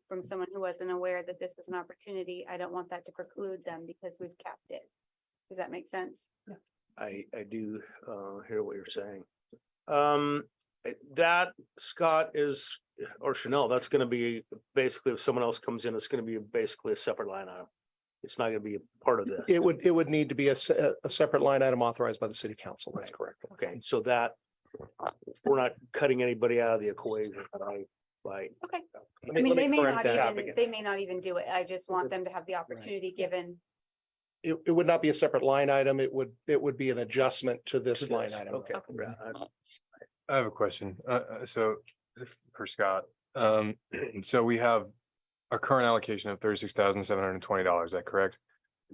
from someone who wasn't aware that this was an opportunity, I don't want that to preclude them because we've capped it. Does that make sense? I do hear what you're saying. That Scott is, or Chanel, that's gonna be basically, if someone else comes in, it's gonna be basically a separate line item. It's not gonna be a part of this. It would need to be a separate line item authorized by the city council. That's correct. Okay, so that, we're not cutting anybody out of the equation by. Okay. Let I mean, let they may correct not that. even, they may not even do it. I just want them to have the opportunity given. It would not be a separate line item. It would be an adjustment to this line item. Okay. Yeah, I have a question. So for Scott, so we have a current allocation of $36,720. Is that correct?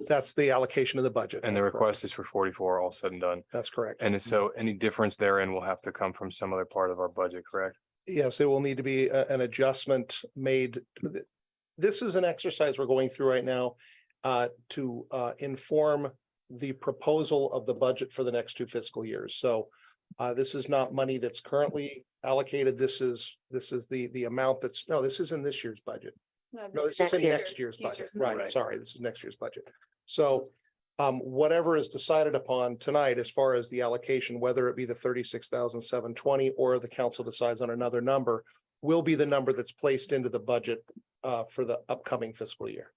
That's the allocation of the budget. And the request is for 44, all said and done. That's correct. And so any difference therein will have to come from some other part of our budget, correct? Yes, it will need to be an adjustment made. This is an exercise we're going through right now to inform the proposal of the budget for the next 2 fiscal years. So this is not money that's currently allocated. This is the amount that's, no, this is in this year's budget. No, this is in next year's budget. Right, sorry, this is next year's budget. So whatever is decided upon tonight, as far as the allocation, whether it be the 36,720 or the council decides on another number, will be the number that's placed into the budget for the upcoming fiscal year.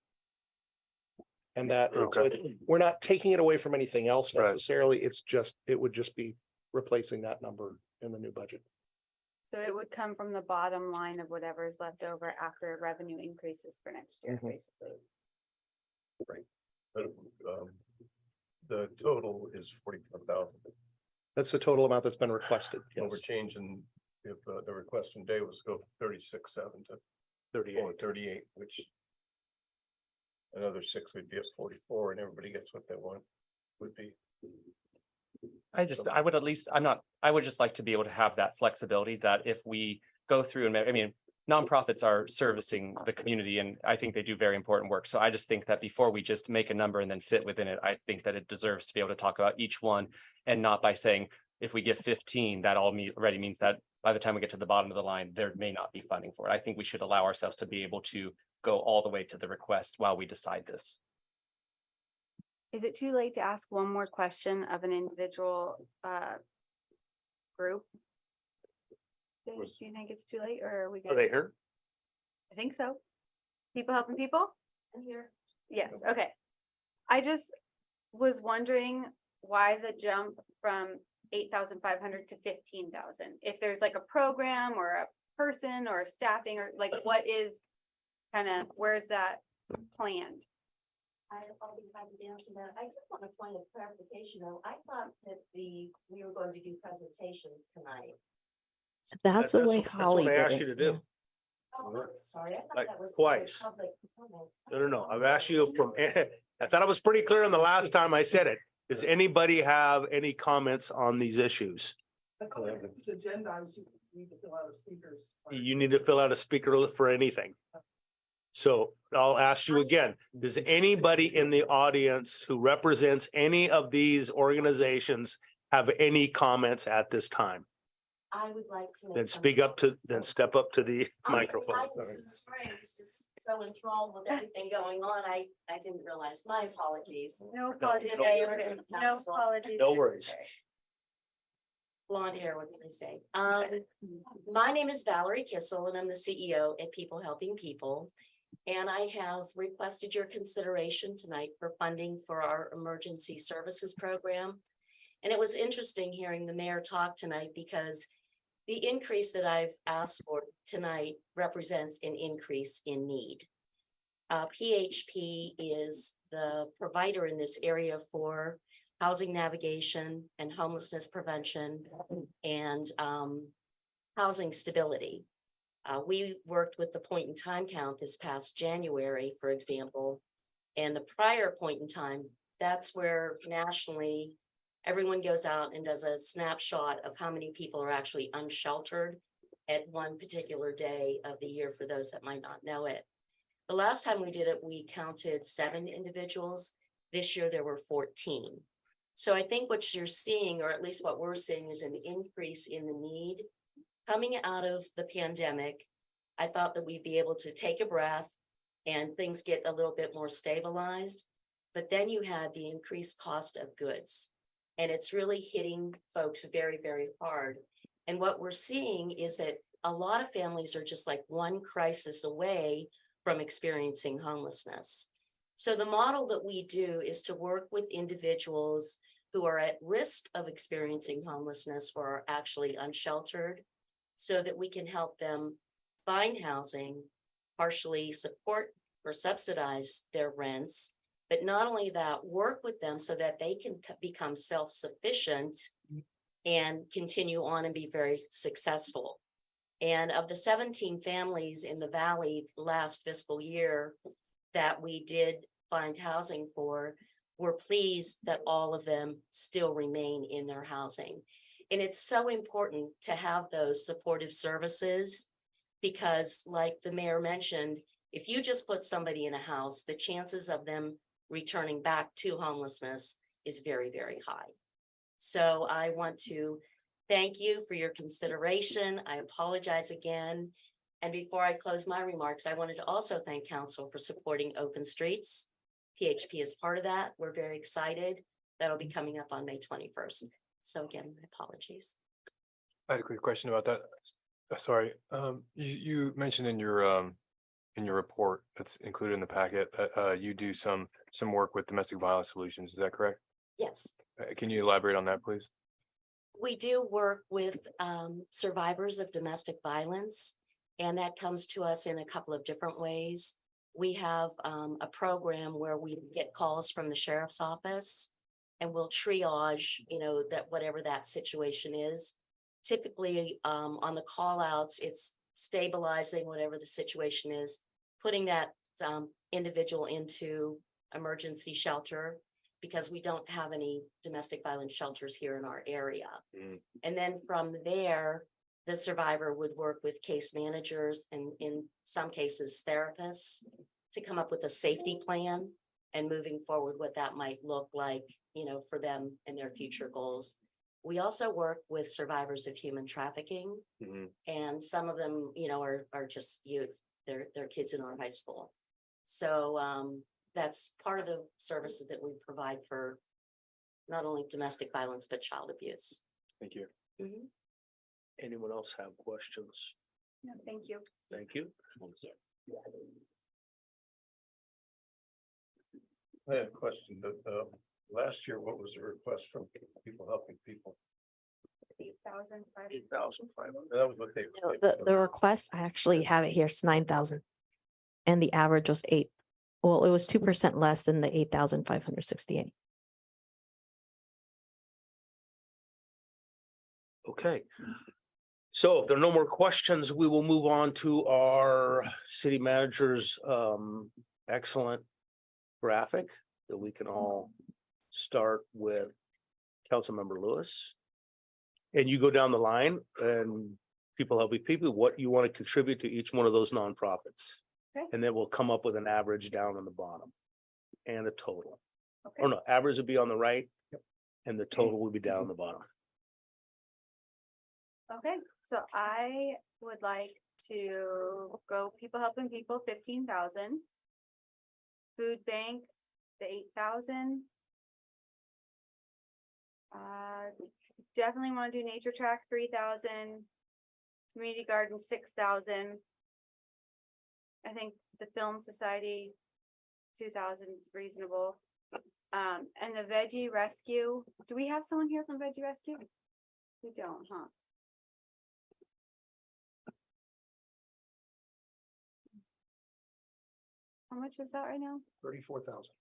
And that, so we're not taking it away from anything else necessarily. It's just, it would just be replacing that number in the new budget. So it would come from the bottom line of whatever is left over after revenue increases for next year, basically. Right. But the total is 44,000. That's the total amount that's been requested. Well, Yes. we're changing, if the request from Dave was go 36,700 to 38, which another 6 would be at 44, and everybody gets what they want, would be. I would at least, I would just like to be able to have that flexibility that if we go through and, I mean, nonprofits are servicing the community and I think they do very important work. So I just think that before we just make a number and then fit within it, I think that it deserves to be able to talk about each one and not by saying, if we give 15, that already means that by the time we get to the bottom of the line, there may not be funding for it. I think we should allow ourselves to be able to go all the way to the request while we decide this. Is it too late to ask one more question of an individual group? Dave, do you think it's too late or are we good? Are they here? I think so. People helping people? I'm here. Yes, okay. I just was wondering why the jump from 8,500 to 15,000? If there's like a program or a person or staffing or like what is kind of, where is that planned? I'll be happy to answer that. I just want a point of clarification though. I thought that we were going to do presentations tonight. That's the way That's Holly what I did asked you to it. do. Oh, I'm sorry. I thought Like that was. twice. public comment. No. I've asked you from, I thought I was pretty clear on the last time I said it. Does anybody have any comments on these issues? It's agendized, you need to fill out a speakers. You need to fill out a speaker for anything. So I'll ask you again, does anybody in the audience who represents any of these organizations have any comments at this time? I would like to. Then speak up to, then step up to the microphone. I was just so enthralled with everything going on. I didn't realize. My apologies. No apologies. No apologies. No worries. Blonde hair, what can I say? My name is Valerie Kissel and I'm the CEO at People Helping People. And I have requested your consideration tonight for funding for our emergency services program. And it was interesting hearing the mayor talk tonight because the increase that I've asked for tonight represents an increase in need. PHP is the provider in this area for housing navigation and homelessness prevention and housing stability. We worked with the point in time count this past January, for example, and the prior point in time, that's where nationally everyone goes out and does a snapshot of how many people are actually unsheltered at one particular day of the year for those that might not know it. The last time we did it, we counted 7 individuals. This year there were 14. So I think what you're seeing, or at least what we're seeing, is an increase in the need. Coming out of the pandemic, I thought that we'd be able to take a breath and things get a little bit more stabilized. But then you had the increased cost of goods. And it's really hitting folks very, very hard. And what we're seeing is that a lot of families are just like one crisis away from experiencing homelessness. So the model that we do is to work with individuals who are at risk of experiencing homelessness or are actually unsheltered, so that we can help them find housing, partially support or subsidize their rents, but not only that, work with them so that they can become self-sufficient and continue on and be very successful. And of the 17 families in the Valley last fiscal year that we did find housing for, we're pleased that all of them still remain in their housing. And it's so important to have those supportive services because, like the mayor mentioned, if you just put somebody in a house, the chances of them returning back to homelessness is very, very high. So I want to thank you for your consideration. I apologize again. And before I close my remarks, I wanted to also thank council for supporting Open Streets. PHP is part of that. We're very excited. That'll be coming up on May 21st. So again, my apologies. I had a quick question about that. Sorry, you mentioned in your report that's included in the packet, you do some work with domestic violence solutions. Is that correct? Yes. Can you elaborate on that, please? We do work with survivors of domestic violence, and that comes to us in a couple of different ways. We have a program where we get calls from the sheriff's office and we'll triage, that whatever that situation is. Typically on the call outs, it's stabilizing whatever the situation is, putting that individual into emergency shelter because we don't have any domestic violence shelters here in our area. And then from there, the survivor would work with case managers and in some cases therapists to come up with a safety plan and moving forward what that might look like, for them and their future goals. We also work with survivors of human trafficking, and some of them, are just youth. They're kids in our high school. So that's part of the services that we provide for not only domestic violence, but child abuse. Thank you. Anyone else have questions? No, thank you. Thank you. Thank you. I had a question, but last year, what was the request from People Helping People? 8,500. 8,500. That was what they. No, the request, I actually have it here, it's 9,000. And the average was 8. Well, it was 2% less than the 8,568. Okay. So if there are no more questions, we will move on to our city manager's excellent graphic that we can all start with Councilmember Lewis. And you go down the line and people helping people, what you want to contribute to each one of those nonprofits. Okay. And then we'll come up with an average down on the bottom and a total. Okay. Or no, average would be on the right and the total would be down on the bottom. Okay, so I would like to go people helping people, 15,000. Food bank, the 8,000. Definitely want to do nature track, 3,000. Community garden, 6,000. I think the film society, 2,000 is reasonable. And the veggie rescue, do we have someone here from Veggie Rescue? We don't, huh? How much is that right now? 34,000.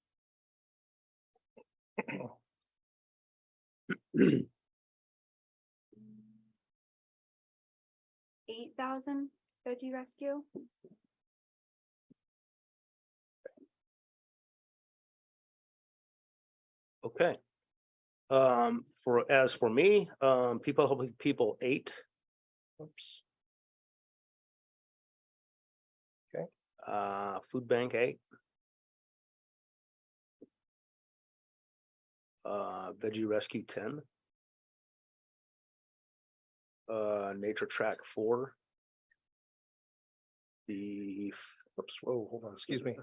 8,000 veggie rescue. Okay. As for me, people helping people 8. Oops. Okay. Food bank 8. Veggie rescue 10. Nature track 4. Hold on, excuse me.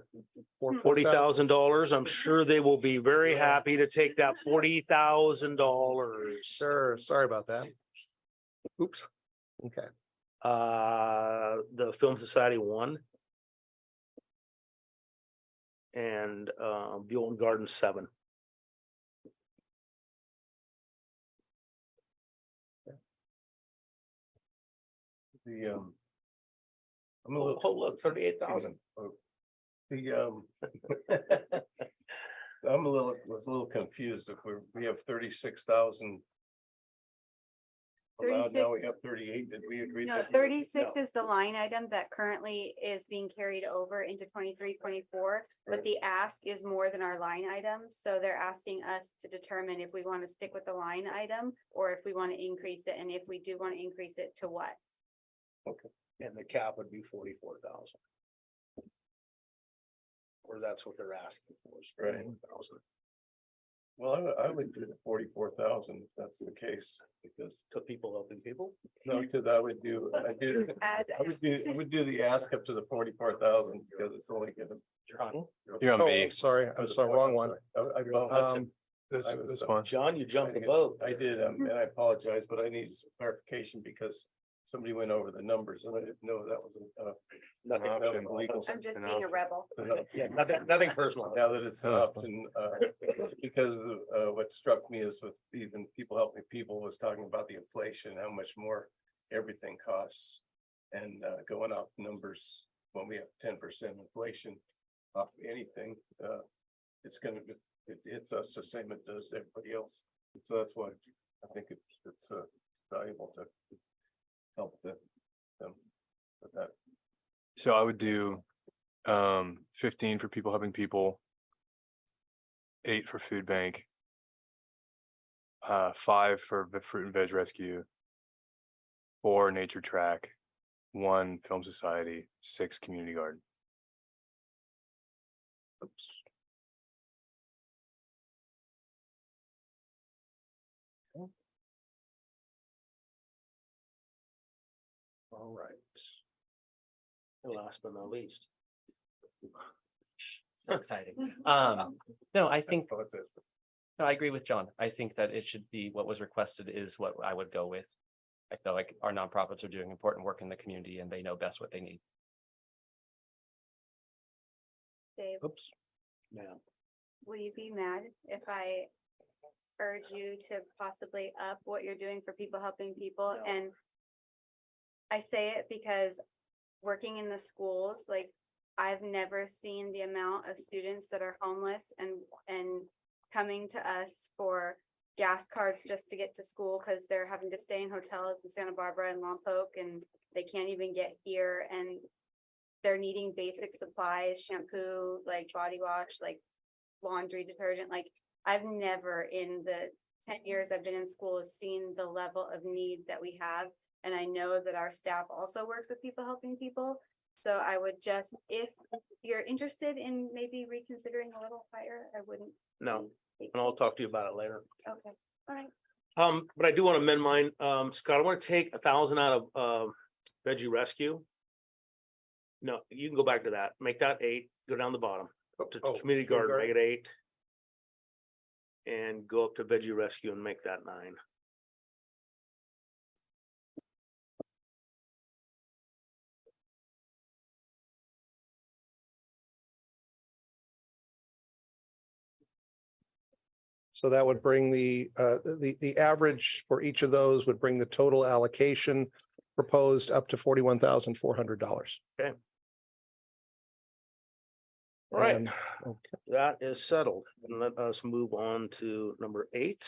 $40,000. I'm sure they will be very happy to take that $40,000. Sir, sorry about that. Oops. Okay. The Film Society 1. And Buellton Garden 7. The I'm a little, look, 38,000. the was a little confused if we have 36,000. Allowed, now we 36. have 38. Did we agree? No, that? 36 is the line item that currently is being carried over into 23-24, but Right. the ask is more than our line item. So they're asking us to determine if we want to stick with the line item or if we want to increase it. And if we do want to increase it, to what? Okay. And the cap would be 44,000. Or that's what they're asking for. Is Right. 44,000. Well, I would do the 44,000 if that's the case, because To people helping people. no, to that I would do I would do the ask up to the 44,000 because it's only given. John, You're on Oh, me. I'm sorry, wrong one. This I was, one. John, you jumped the boat. I did, and I apologize, but I need some clarification because somebody went over the numbers and I didn't know that was Nothing. nothing legal. I'm just being a rebel. Yeah, nothing personal. Now that it's an option, because what struck me is with even people helping people was talking about the inflation, how much more everything costs. And going up numbers when we have 10% inflation off anything, it's gonna be, it hits us the same it does everybody else. So that's why I think it's valuable to help them with that. So I would do 15 for people helping people, 8 for food bank, 5 for fruit and veg rescue, 4 nature track, 1 film society, 6 community garden. Oops. All right. And last but not least. So exciting. No, I think, no, I agree with John. I think that it should be what was requested is what I would go with. I feel like our nonprofits are doing important work in the community and they know best what they need. Dave, Oops. Yeah. will you be mad if I urge you to possibly up what you're doing for people helping people? No. And I say it because working in the schools, like I've never seen the amount of students that are homeless and coming to us for gas cards just to get to school because they're having to stay in hotels in Santa Barbara and Lompoc and they can't even get here and they're needing basic supplies, shampoo, like body wash, like laundry detergent. Like I've never in the 10 years I've been in school seen the level of need that we have. And I know that our staff also works with people helping people. So I would just, if you're interested in maybe reconsidering a little higher, I wouldn't. No, and I'll talk to you about it later. Okay, all right. But I do want to amend mine. Scott, I want to take 1,000 out of Veggie Rescue. No, you can go back to that. Make that 8, go down the bottom, up to Community Garden, make it 8. And go up to Veggie Rescue and make that 9. So that would bring the average for each of those would bring the total allocation proposed up to $41,400. All right, And, that is settled. And let us move on to number 8.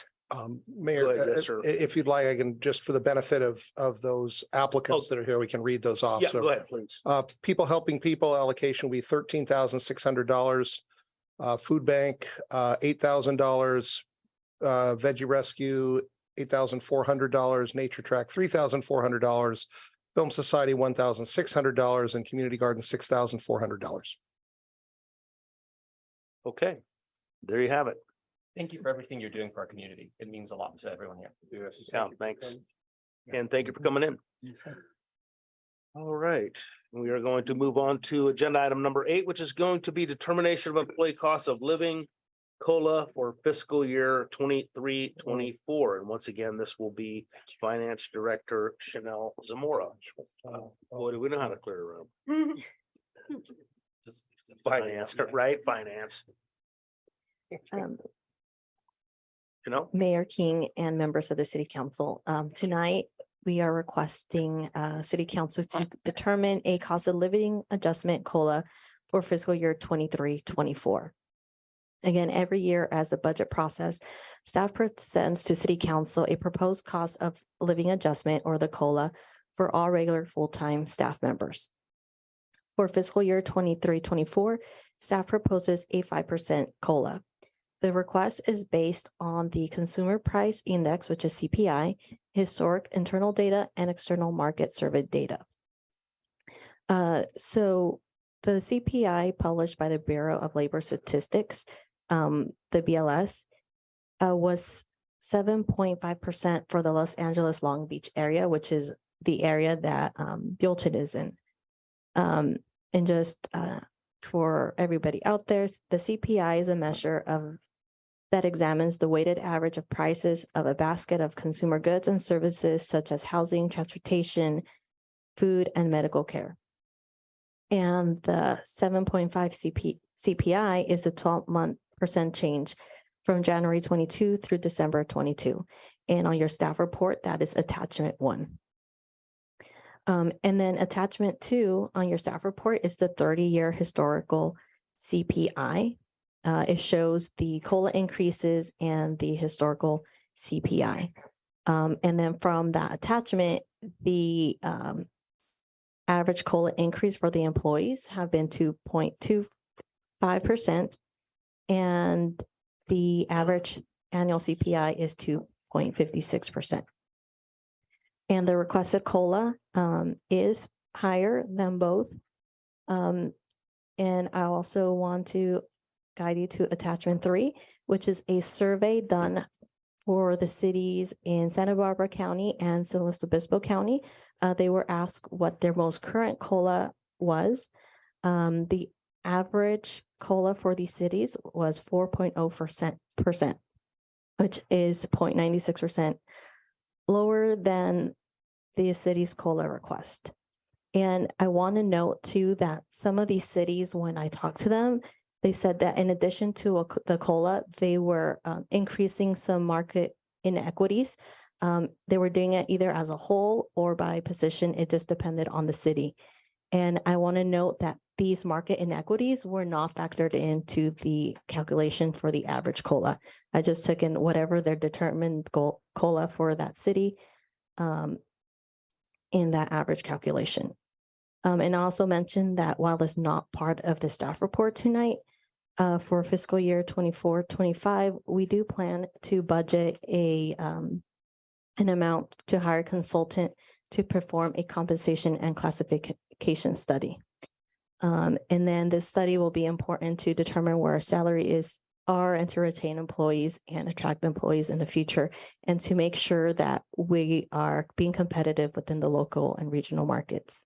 Mayor, Go ahead, yes, sir. if you'd like, I can, just for the benefit of those applicants that are here, we can read those off. Yeah, So, go ahead, please. People helping people allocation will be $13,600. Food bank, $8,000. Veggie Rescue, $8,400. Nature Track, $3,400. Film Society, $1,600, and Community Garden, $6,400. Okay, there you have it. Thank you for everything you're doing for our community. It means a lot to everyone here. Yes. Yeah, thanks. And thank you for coming in. All right, we are going to move on to agenda item number 8, which is going to be determination of employee cost of living COLA for fiscal year 23-24. And once again, this will be Finance Director Chanel Zamora. Boy, do we know how to clear a room. Finance, right? Finance. You know, Mayor King and members of the city council, tonight we are requesting city council to determine a cost of living adjustment COLA for fiscal year 23-24. Again, every year as the budget process, staff presents to city council a proposed cost of living adjustment or the COLA for all regular full-time staff members. For fiscal year 23-24, staff proposes a 5% COLA. The request is based on the Consumer Price Index, which is CPI, historic internal data, and external market survey data. So the CPI published by the Bureau of Labor Statistics, the BLS, was 7.5% for the Los Angeles Long Beach area, which is the area that Buellton is in. And just for everybody out there, the CPI is a measure of that examines the weighted average of prices of a basket of consumer goods and services such as housing, transportation, food, and medical care. And the 7.5 CPI is a 12-month % change from January 22 through December 22. And on your staff report, that is attachment 1. And then attachment 2 on your staff report is the 30-year historical CPI. It shows the COLA increases and the historical CPI. And then from that attachment, the average COLA increase for the employees have been 2.25%, and the average annual CPI is 2.56%. And the requested COLA is higher than both. And I also want to guide you to attachment 3, which is a survey done for the cities in Santa Barbara County and San Luis Obispo County. They were asked what their most current COLA was. The average COLA for these cities was 4.0%, which is 0.96% lower than the city's COLA request. And I want to note too that some of these cities, when I talked to them, they said that in addition to the COLA, they were increasing some market inequities. They were doing it either as a whole or by position. It just depended on the city. And I want to note that these market inequities were not factored into the calculation for the average COLA. I just took in whatever their determined COLA for that city in that average calculation. And I also mentioned that while it's not part of the staff report tonight, for fiscal year 24-25, we do plan to budget an amount to hire a consultant to perform a compensation and classification study. And then this study will be important to determine where our salary are and to retain employees and attract employees in the future, and to make sure that we are being competitive within the local and regional markets.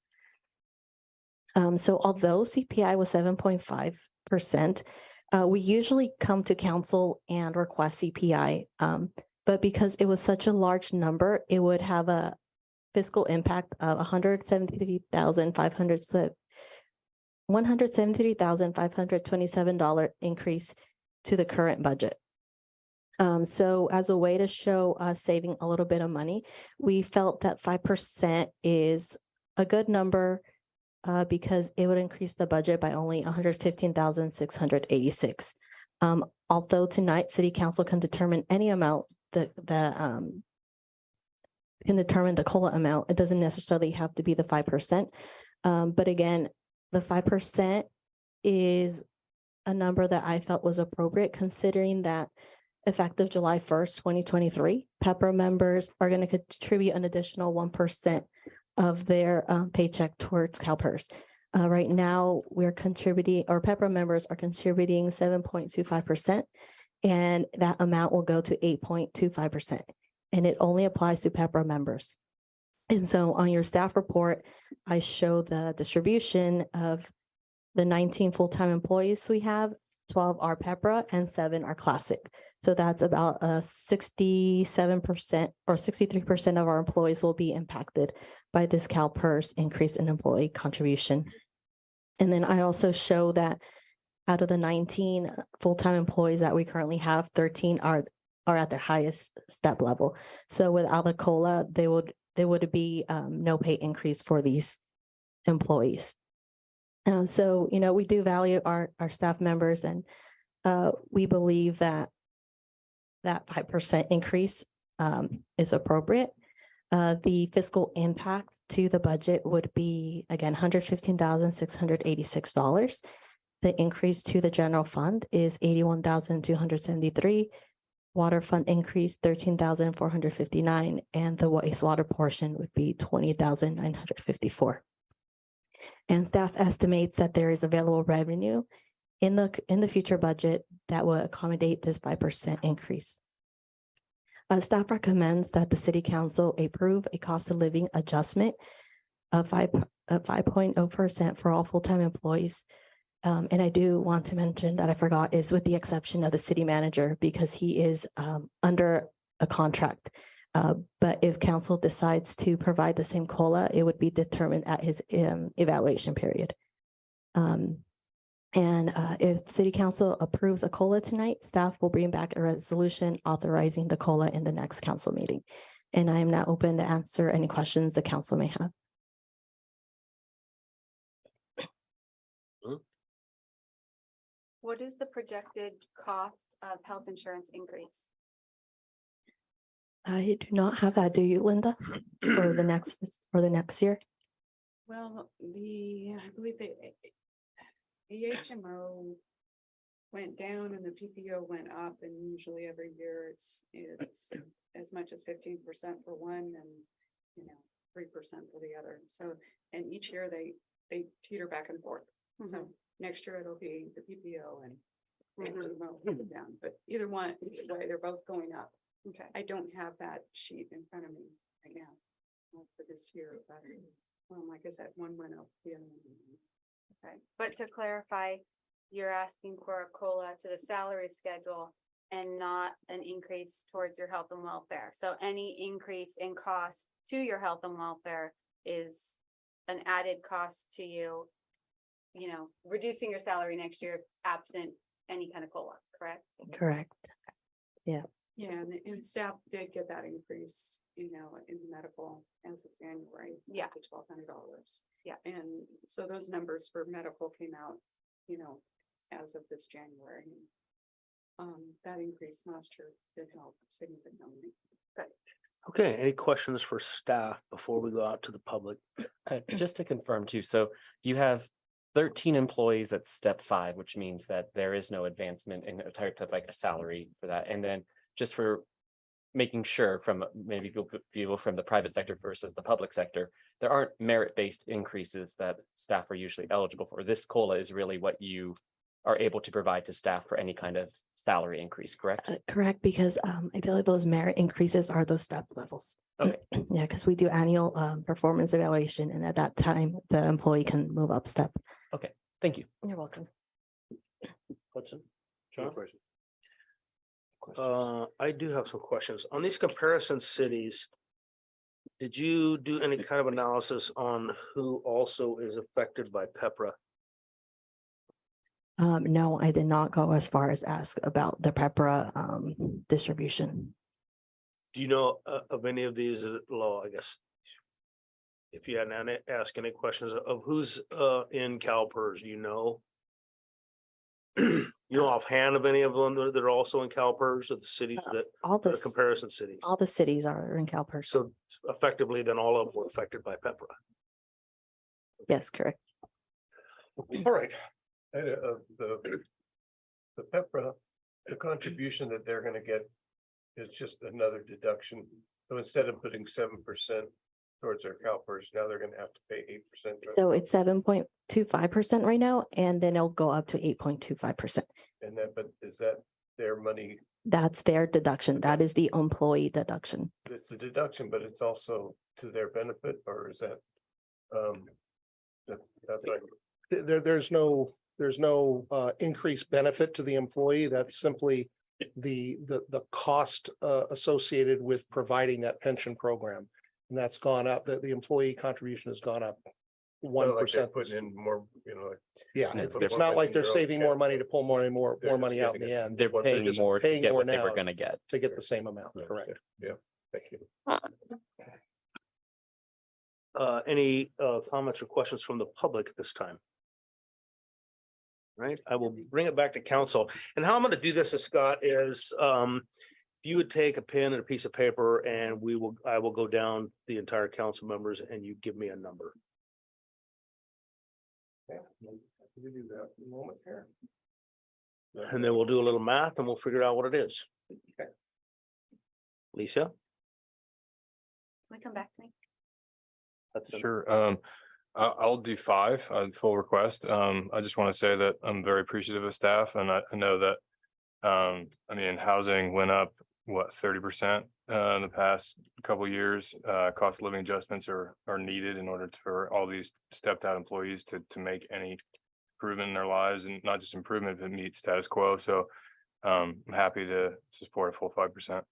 So although CPI was 7.5%, we usually come to council and request CPI, but because it was such a large number, it would have a fiscal impact of $173,527 increase to the current budget. So as a way to show us saving a little bit of money, we felt that 5% is a good number because it would increase the budget by only $115,686. Although tonight City Council can determine any amount can determine the COLA amount, it doesn't necessarily have to be the 5%. But again, the 5% is a number that I felt was appropriate, considering that effective July 1st, 2023, PEPRA members are going to contribute an additional 1% of their paycheck towards CalPERS. Right now, we're contributing, or PEPRA members are contributing 7.25%, and that amount will go to 8.25%. And it only applies to PEPRA members. And so on your staff report, I show the distribution of the 19 full-time employees we have. 12 are PEPRA and 7 are Classic. So that's about 67% or 63% of our employees will be impacted by this CalPERS increase in employee contribution. And then I also show that out of the 19 full-time employees that we currently have, 13 are at their highest step level. So without the COLA, there would be no pay increase for these employees. So, you know, we do value our staff members, and we believe that 5% increase is appropriate. The fiscal impact to the budget would be, again, $115,686. The increase to the general fund is $81,273. Water fund increase $13,459, and the wastewater portion would be $20,954. And staff estimates that there is available revenue in the future budget that will accommodate this 5% increase. Staff recommends that the City Council approve a cost of living adjustment of 5.0% for all full-time employees. And I do want to mention that I forgot is with the exception of the city manager, because he is under a contract. But if council decides to provide the same COLA, it would be determined at his evaluation period. If City Council approves a COLA tonight, staff will bring back a resolution authorizing the COLA in the next council meeting. And I am now open to answer any questions the council may have. What is the projected cost of health insurance increase? I do not have that. Do you, Linda? For the next year? Well, I believe the HMO went down and the PPO went up, and usually every year it's as much as 15% for one and 3% for the other. So, and each year they teeter back and forth. So next year it'll be the PPO and HMO down, but either way, they're both going up. Okay, I don't have that sheet in front of me right now for this year, but like I said, one went up, the other one. Okay, but to clarify, you're asking for a COLA to the salary schedule and not an increase towards your health and welfare. So any increase in cost to your health and welfare is an added cost to you, reducing your salary next year absent any kind of COLA, correct? Correct. Yeah. Yeah, and staff did get that increase, in medical as of January. Yeah. To $1,200. Yeah. And so those numbers for medical came out, as of this January. That increase last year did help significantly. Okay, any questions for staff before we go out to the public? Just to confirm too, so you have 13 employees at step 5, which means that there is no advancement in a type of like a salary for that. And then just for making sure from maybe people from the private sector versus the public sector, there aren't merit-based increases that staff are usually eligible for. This COLA is really what you are able to provide to staff for any kind of salary increase, correct? Correct, because I feel like those merit increases are those step levels. Okay. Yeah, because we do annual performance evaluation, and at that time, the employee can move up step. Okay, thank you. You're welcome. Hudson? John? I do have some questions. On these comparison cities, did you do any kind of analysis on who also is affected by PEPRA? No, I did not go as far as ask about the PEPRA distribution. Do you know of any of these law, I guess? If you hadn't asked any questions of who's in CalPERS, do you know? You know offhand of any of them that are also in CalPERS of the cities that All the comparison cities? all the cities are in CalPERS. So effectively, then all of them were affected by PEPRA. Yes, correct. All right. And, the PEPRA, the contribution that they're gonna get is just another deduction. So instead of putting 7% towards their CalPERS, now they're gonna have to pay 8%. So it's 7.25% right now, and then it'll go up to 8.25%. And then, but is that their money? That's their deduction. That is the employee deduction. It's a deduction, but it's also to their benefit, or is that? That's like, There's no increased benefit to the employee. That's simply the cost associated with providing that pension program. And that's gone up, the employee contribution has gone up like they're 1%. putting in more, like. Yeah, No, it's not like they're saving more money to pull more They're just money out in getting the it. end. They're What they're paying just more to paying get more what they were now. gonna get. To get the same amount, correct? Yeah, thank you. Any comments or questions from the public at this time? Right, I will bring it back to council. And how I'm gonna do this, Scott, is if you would take a pen and a piece of paper and I will go down the entire council members and you give me a number. We do that in a moment here. And then we'll do a little math and we'll figure out what it is. Okay. Lisa? Can we come back to me? That's Sure. I'll do 5, full request. I just want to say that I'm very appreciative of staff, and I know that, I mean, housing went up, 30% in the past couple of years. Cost of living adjustments are needed in order for all these stepped out employees to make any improvement in their lives, and not just improvement, but meet status quo. So I'm happy to support a full 5%.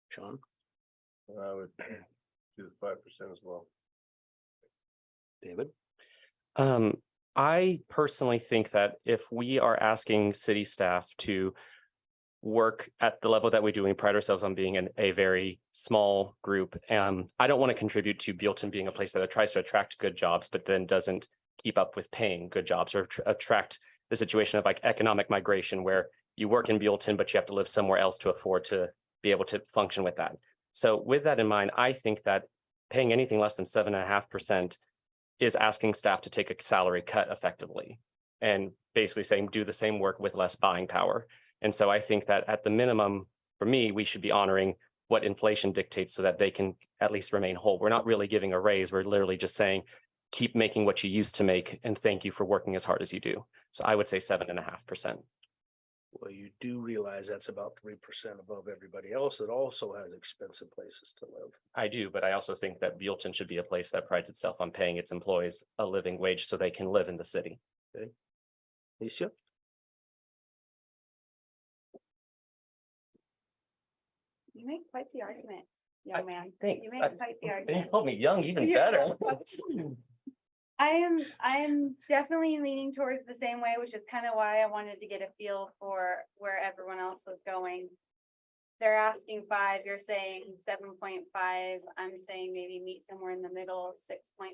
Sean? I would do the 5% as well. David? I personally think that if we are asking city staff to work at the level that we do, we pride ourselves on being a very small group. I don't want to contribute to Buellton being a place that tries to attract good jobs, but then doesn't keep up with paying good jobs, or attract the situation of like economic migration where you work in Buellton, but you have to live somewhere else to afford to be able to function with that. So with that in mind, I think that paying anything less than 7.5% is asking staff to take a salary cut effectively, and basically saying do the same work with less buying power. And so I think that at the minimum, for me, we should be honoring what inflation dictates so that they can at least remain whole. We're not really giving a raise. We're literally just saying, keep making what you used to make, and thank you for working as hard as you do. So I would say 7.5%. Well, you do realize that's about 3% above everybody else that also has expensive places to live. I do, but I also think that Buellton should be a place that prides itself on paying its employees a living wage so they can live in the city. Okay. Alicia? You make quite the argument, young man. Thanks. You make quite the You argument. called me young, even better. I am definitely leaning towards the same way, which is kind of why I wanted to get a feel for where everyone else was going. They're asking 5, you're saying 7.5, I'm saying maybe meet somewhere in the middle, 6.5.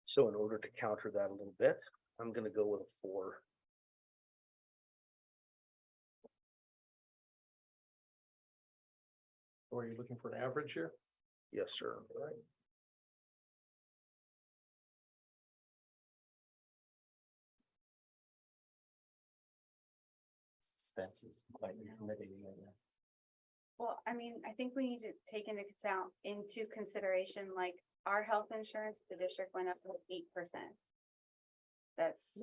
So in order to counter that a little bit, I'm gonna go with a 4. Or are you looking for an average here? Yes, sir. Right. Suspense is quite intimidating right now. Well, I mean, I think we need to take into consideration, like, our health insurance, the district went up to 8%. That's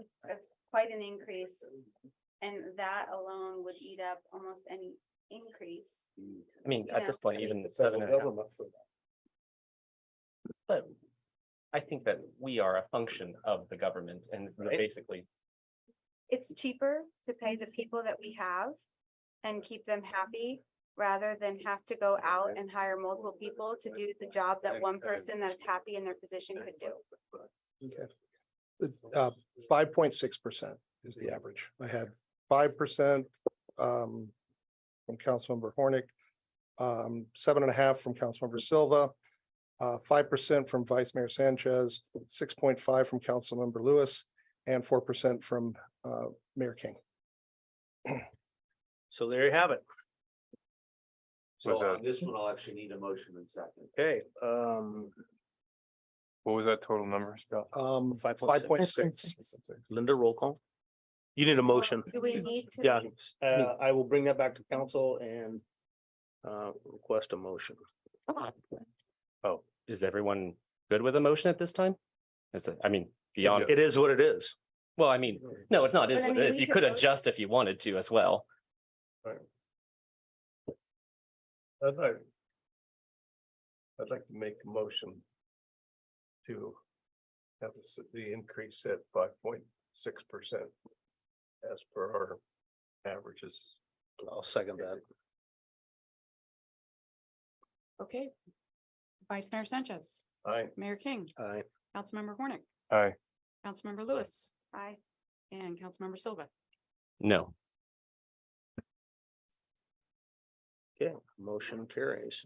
quite an increase. And that alone would eat up almost any increase. I mean, You at know, this point, I mean, even The 7.5, government for that. but I think that we are a function of the government and Right. basically, It's cheaper to pay the people that we have and keep them happy rather than have to go out and hire multiple people to do the job that one person that's happy in their position could do. Okay. It's 5.6% is the average. I had 5% from Councilmember Hornick, 7.5 from Councilmember Silva, 5% from Vice Mayor Sanchez, 6.5 from Councilmember Lewis, and 4% from Mayor King. So there you have it. So Was that- on this one, I'll actually need a motion and second. Okay, What was that total number, Scott? 5.6. Linda, roll call. You need a motion. Do we need to? Yeah, I will bring that back to council and request a motion. oh, is everyone good with a motion at this time? Is it, I mean, beyond, It is what it is. well, I mean, no, it's not, is But I what it mean, is. we You could could vote- adjust if you wanted to as well. I'd like to make a motion to have the increase at 5.6% as per our averages. I'll second that. Okay. Vice Mayor Sanchez, Aye. Mayor King, Aye. Councilmember Hornick, Aye. Councilmember Lewis, Aye. and Councilmember Silva. No, Okay, motion carries.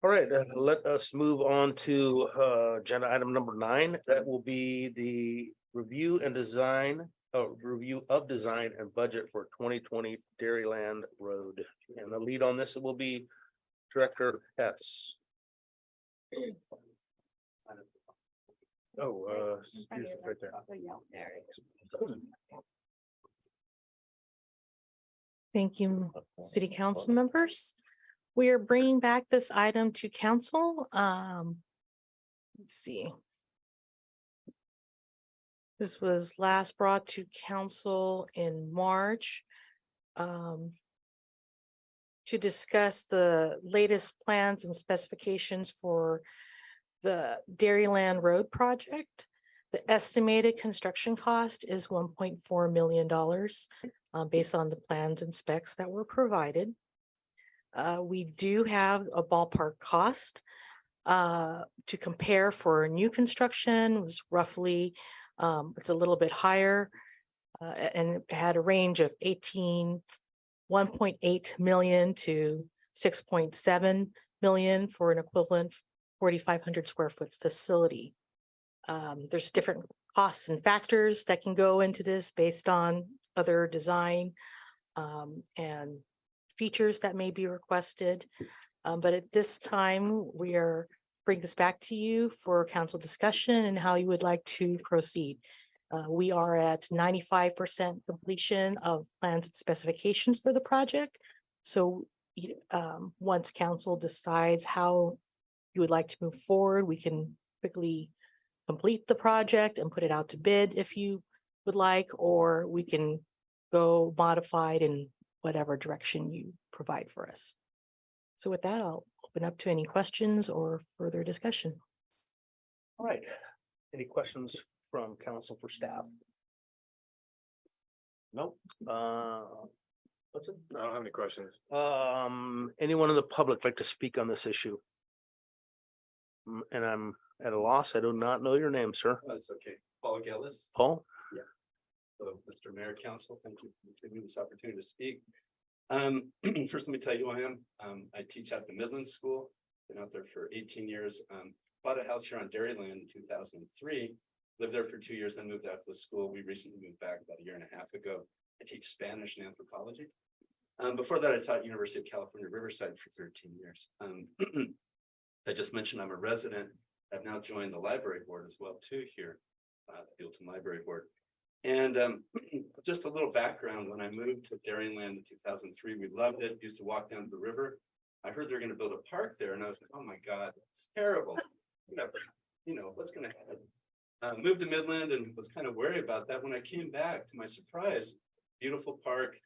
All right, let us move on to agenda item number 9. That will be the review and design, review of design and budget for 2020 Dairyland Road. And the lead on this will be Director Hess. Oh, excuse me, right there. Thank you, city council members. We are bringing back this item to council. Let's see. This was last brought to council in March. To discuss the latest plans and specifications for the Dairyland Road project. The estimated construction cost is $1.4 million based on the plans and specs that were provided. We do have a ballpark cost to compare for new construction was roughly, it's a little bit higher and it had a range of 1.8 million to 6.7 million for an equivalent 4,500 square foot facility. There's different costs and factors that can go into this based on other design and features that may be requested. But at this time, we are bring this back to you for council discussion and how you would like to proceed. We are at 95% completion of plans and specifications for the project. So once council decides how you would like to move forward, we can quickly complete the project and put it out to bid if you would like, or we can go modified in whatever direction you provide for us. So with that, I'll open up to any questions or further discussion. All right, any questions from council for staff? Nope. What's it? I don't have any questions. Anyone in the public like to speak on this issue? And I'm at a loss. I do not know your name, sir. That's okay. Paul Gellis. Paul? So, Mr. Mayor, Council, thank you for giving me this opportunity to speak. First, let me tell you who I am. I teach at the Midland School, been out there for 18 years. Bought a house here on Dairyland in 2003, lived there for 2 years, then moved out to the school. We recently moved back about a year and a half ago. I teach Spanish and anthropology. Before that, I taught University of California, Riverside for 13 years. I just mentioned I'm a resident. I've now joined the library board as well too here, the Buellton Library Board. And just a little background, when I moved to Dairyland in 2003, we loved it, used to walk down to the river. I heard they're gonna build a park there and I was like, oh my God, it's terrible. You know, what's gonna happen? Moved to Midland and was kind of worried about that. When I came back, to my surprise, beautiful park,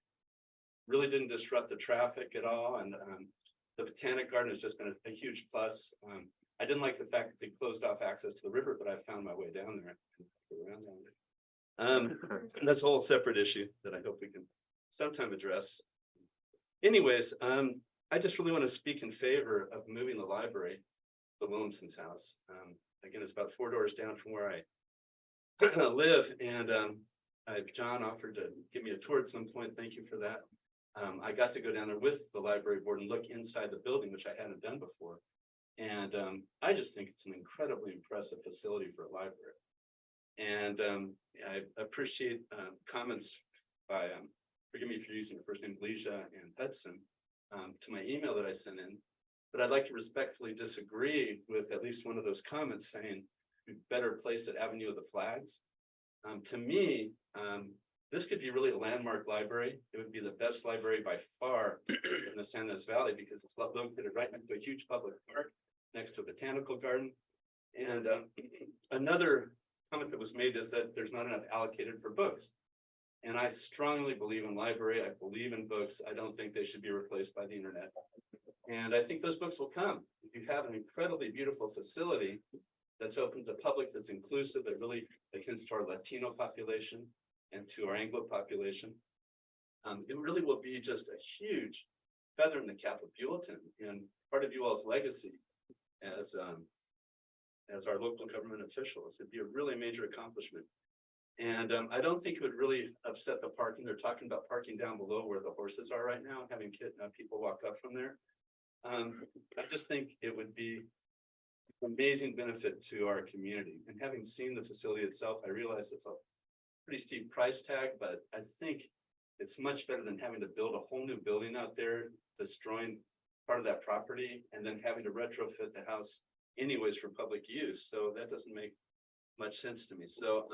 really didn't disrupt the traffic at all. And the Botanic Garden has just been a huge plus. I didn't like the fact that they closed off access to the river, but I found my way down there. That's a whole separate issue that I hope we can sometime address. Anyways, I just really want to speak in favor of moving the library, the Williamson's house. Again, it's about 4 doors down from where I live, and John offered to give me a tour at some point. Thank you for that. I got to go down there with the library board and look inside the building, which I hadn't done before. And I just think it's an incredibly impressive facility for a library. And I appreciate comments by, forgive me for using your first name, Leisha and Hudson, to my email that I sent in. But I'd like to respectfully disagree with at least one of those comments saying we better place at Avenue of the Flags. To me, this could be really a landmark library. It would be the best library by far in the San Ynez Valley because it's located right next to a huge public park, next to a botanical garden. And another comment that was made is that there's not enough allocated for books. And I strongly believe in library. I believe in books. I don't think they should be replaced by the internet. And I think those books will come. If you have an incredibly beautiful facility that's open to the public, that's inclusive, that really attends to our Latino population and to our Anglo population, it really will be just a huge feather in the cap of Buellton and part of you all's legacy as our local government officials. It'd be a really major accomplishment. And I don't think it would really upset the parking. They're talking about parking down below where the horses are right now, having people walk up from there. I just think it would be an amazing benefit to our community. And having seen the facility itself, I realize it's a pretty steep price tag, but I think it's much better than having to build a whole new building out there, destroying part of that property, and then having to retrofit the house anyways for public use. So that doesn't make much sense to me. So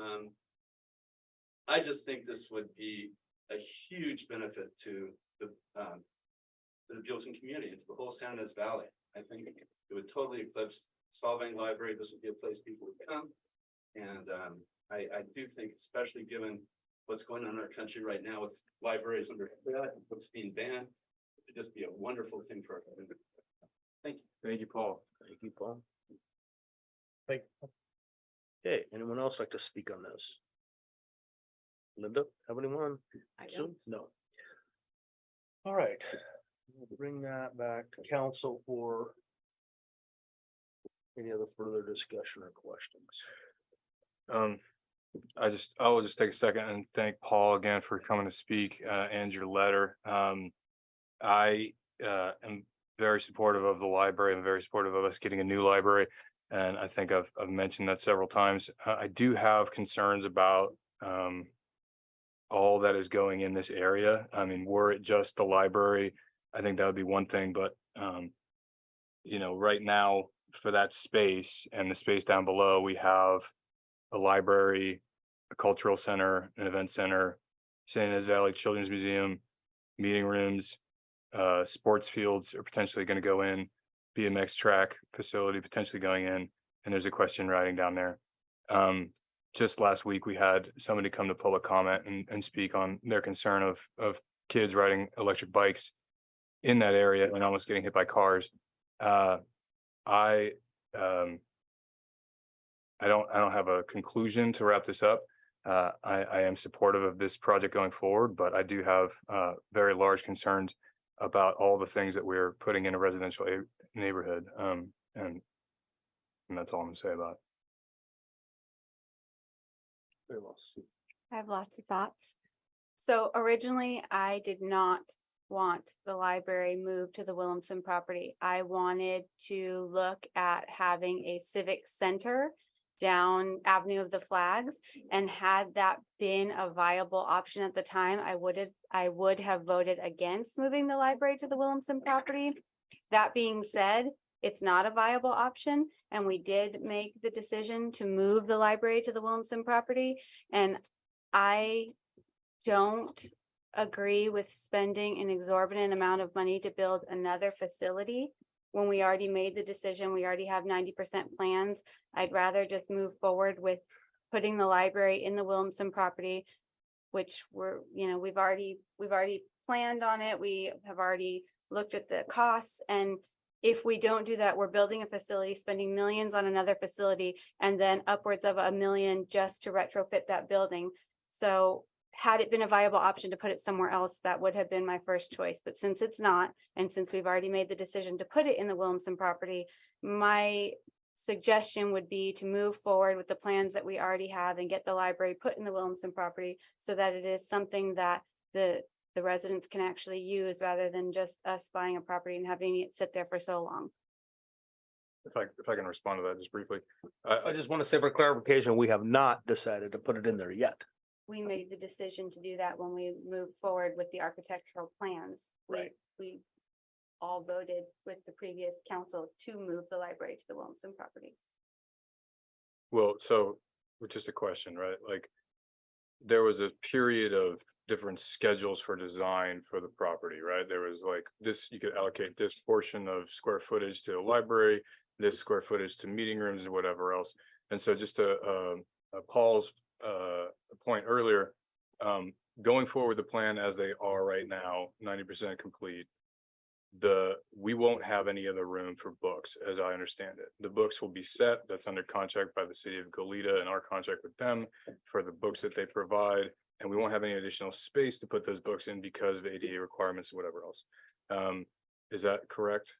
I just think this would be a huge benefit to the Buellton community, and to the whole San Ynez Valley. I think it would totally eclipse Solvang Library. This would be a place people would come. And I do think, especially given what's going on in our country right now with libraries under threat and books being banned, it would just be a wonderful thing for our community. Thank you. Thank you, Paul. Thank you, Paul. Thank you. Okay, anyone else like to speak on this? Linda, have anyone? I don't. Sue? No. All right, we'll bring that back to council for any other further discussion or questions. I will just take a second and thank Paul again for coming to speak and your letter. I am very supportive of the library. I'm very supportive of us getting a new library. And I think I've mentioned that several times. I do have concerns about all that is going in this area. I mean, were it just the library, I think that would be one thing, but you know, right now for that space and the space down below, we have a library, a cultural center, an event center, San Ynez Valley Children's Museum, meeting rooms, sports fields are potentially going to go in, BMX track facility potentially going in, and there's a question riding down there. Just last week, we had somebody come to public comment and speak on their concern of kids riding electric bikes in that area and almost getting hit by cars. I don't have a conclusion to wrap this up, I am supportive of this project going forward, but I do have very large concerns about all the things that we're putting in a residential neighborhood. And that's all I'm gonna say about it. I have lots of thoughts. So originally, I did not want the library moved to the Williamson property. I wanted to look at having a civic center down Avenue of the Flags, and had that been a viable option at the time, I would have voted against moving the library to the Williamson property. That being said, it's not a viable option, and we did make the decision to move the library to the Williamson property. And I don't agree with spending an exorbitant amount of money to build another facility when we already made the decision. We already have 90% plans. I'd rather just move forward with putting the library in the Williamson property, which we've already planned on it. We have already looked at the costs, and if we don't do that, we're building a facility, spending millions on another facility, and then upwards of $1 million just to retrofit that building. So had it been a viable option to put it somewhere else, that would have been my first choice. But since it's not, and since we've already made the decision to put it in the Williamson property, my suggestion would be to move forward with the plans that we already have and get the library put in the Williamson property so that it is something that the residents can actually use, rather than just us buying a property and having it sit there for so long. If I can respond to that just briefly. I just want to say for clarification, we have not decided to put it in there yet. We made the decision to do that when we moved forward with the architectural plans. Right. We all voted with the previous council to move the library to the Williamson property. Well, so just a question, right? Like, there was a period of different schedules for design for the property, right? There was like this, you could allocate this portion of square footage to the library, this square footage to meeting rooms and whatever else. And so just to Paul's point earlier, going forward the plan as they are right now, 90% complete, we won't have any other room for books, as I understand it. The books will be set, that's under contract by the city of Goleta and our contract with them for the books that they provide, and we won't have any additional space to put those books in because of ADA requirements or whatever else. Is that correct?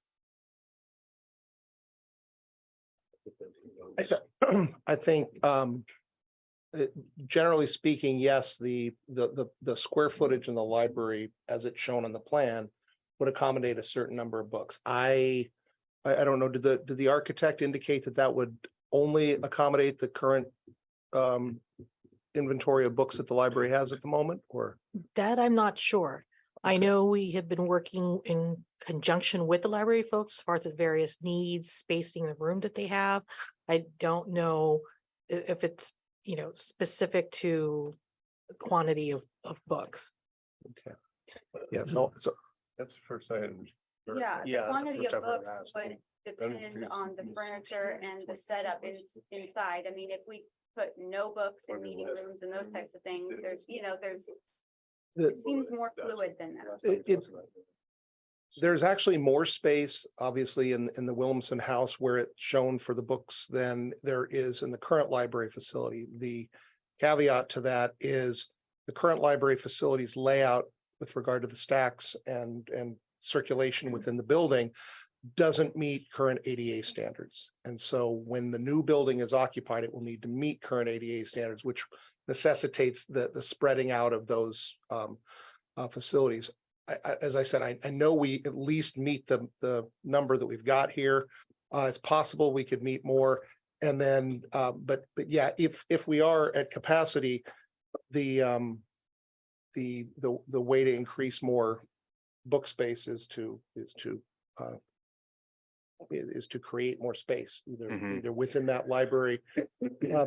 I think generally speaking, yes, the square footage in the library as it's shown on the plan would accommodate a certain number of books. I don't know, did the architect indicate that would only accommodate the current inventory of books that the library has at the moment, or? That I'm not sure. I know we have been working in conjunction with the library folks as far as the various needs, spacing the room that they have. I don't know if it's, specific to the quantity of books. Okay. Yeah, so That's the first I had. Yeah, the Yeah, that's the quantity first of I've heard books that. would depend on the furniture and the setup inside. I mean, if we put no books in meeting rooms and those types of things, it seems more fluid than that. There's actually more space, obviously, in the Williamson house where it's shown for the books than there is in the current library facility. The caveat to that is the current library facility's layout with regard to the stacks and circulation within the building doesn't meet current ADA standards. And so when the new building is occupied, it will need to meet current ADA standards, which necessitates the spreading out of those facilities. As I said, I know we at least meet the number that we've got here. It's possible we could meet more. And then, but yeah, if we are at capacity, the way to increase more book space is to create more space, either within that library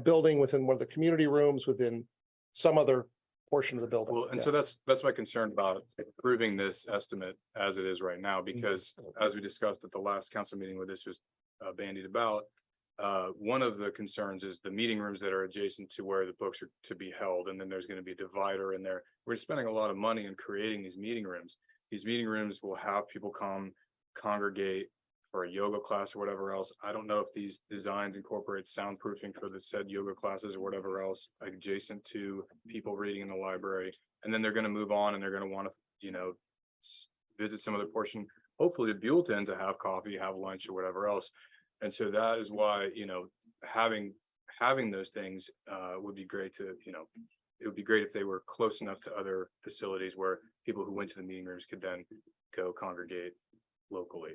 building, within one of the community rooms, within some other portion of the building. Well, and so that's my concern about approving this estimate as it is right now, because as we discussed at the last council meeting where this was bandied about, one of the concerns is the meeting rooms that are adjacent to where the books are to be held. And then there's going to be a divider in there. We're spending a lot of money in creating these meeting rooms. These meeting rooms will have people come congregate for a yoga class or whatever else. I don't know if these designs incorporate soundproofing for the said yoga classes or whatever else adjacent to people reading in the library. And then they're gonna move on and they're gonna wanna, you know, visit some other portion, hopefully to Buellton to have coffee, have lunch or whatever else. And so that is why, you know, having those things would be great to, you know, it would be great if they were close enough to other facilities where people who went to the meeting rooms could then go congregate locally.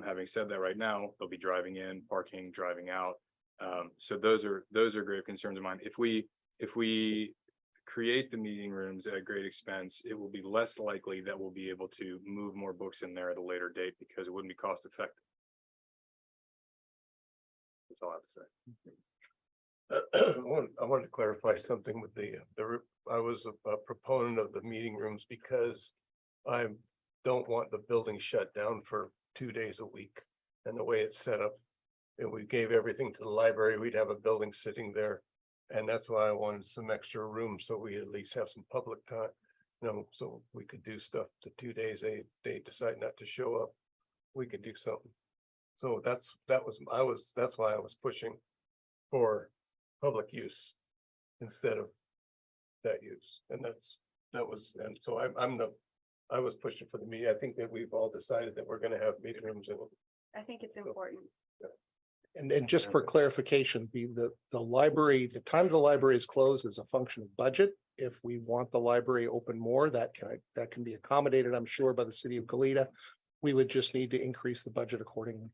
Having said that, right now, they'll be driving in, parking, driving out. So those are grave concerns of mine. If we create the meeting rooms at great expense, it will be less likely that we'll be able to move more books in there at a later date because it wouldn't be cost effective. That's all I have to say. I wanted to clarify something with I was a proponent of the meeting rooms because I don't want the building shut down for 2 days a week. And the way it's set up, if we gave everything to the library, we'd have a building sitting there. And that's why I wanted some extra room, so we at least have some public time, you know, so we could do stuff the 2 days they decide not to show up. We could do something. So that's why I was pushing for public use instead of that use. And so I was pushing for the meeting. I think that we've all decided that we're gonna have meeting rooms in. I think it's important. And just for clarification, the library, the time the library is closed is a function of budget. If we want the library open more, that can be accommodated, I'm sure, by the city of Goleta. We would just need to increase the budget accordingly.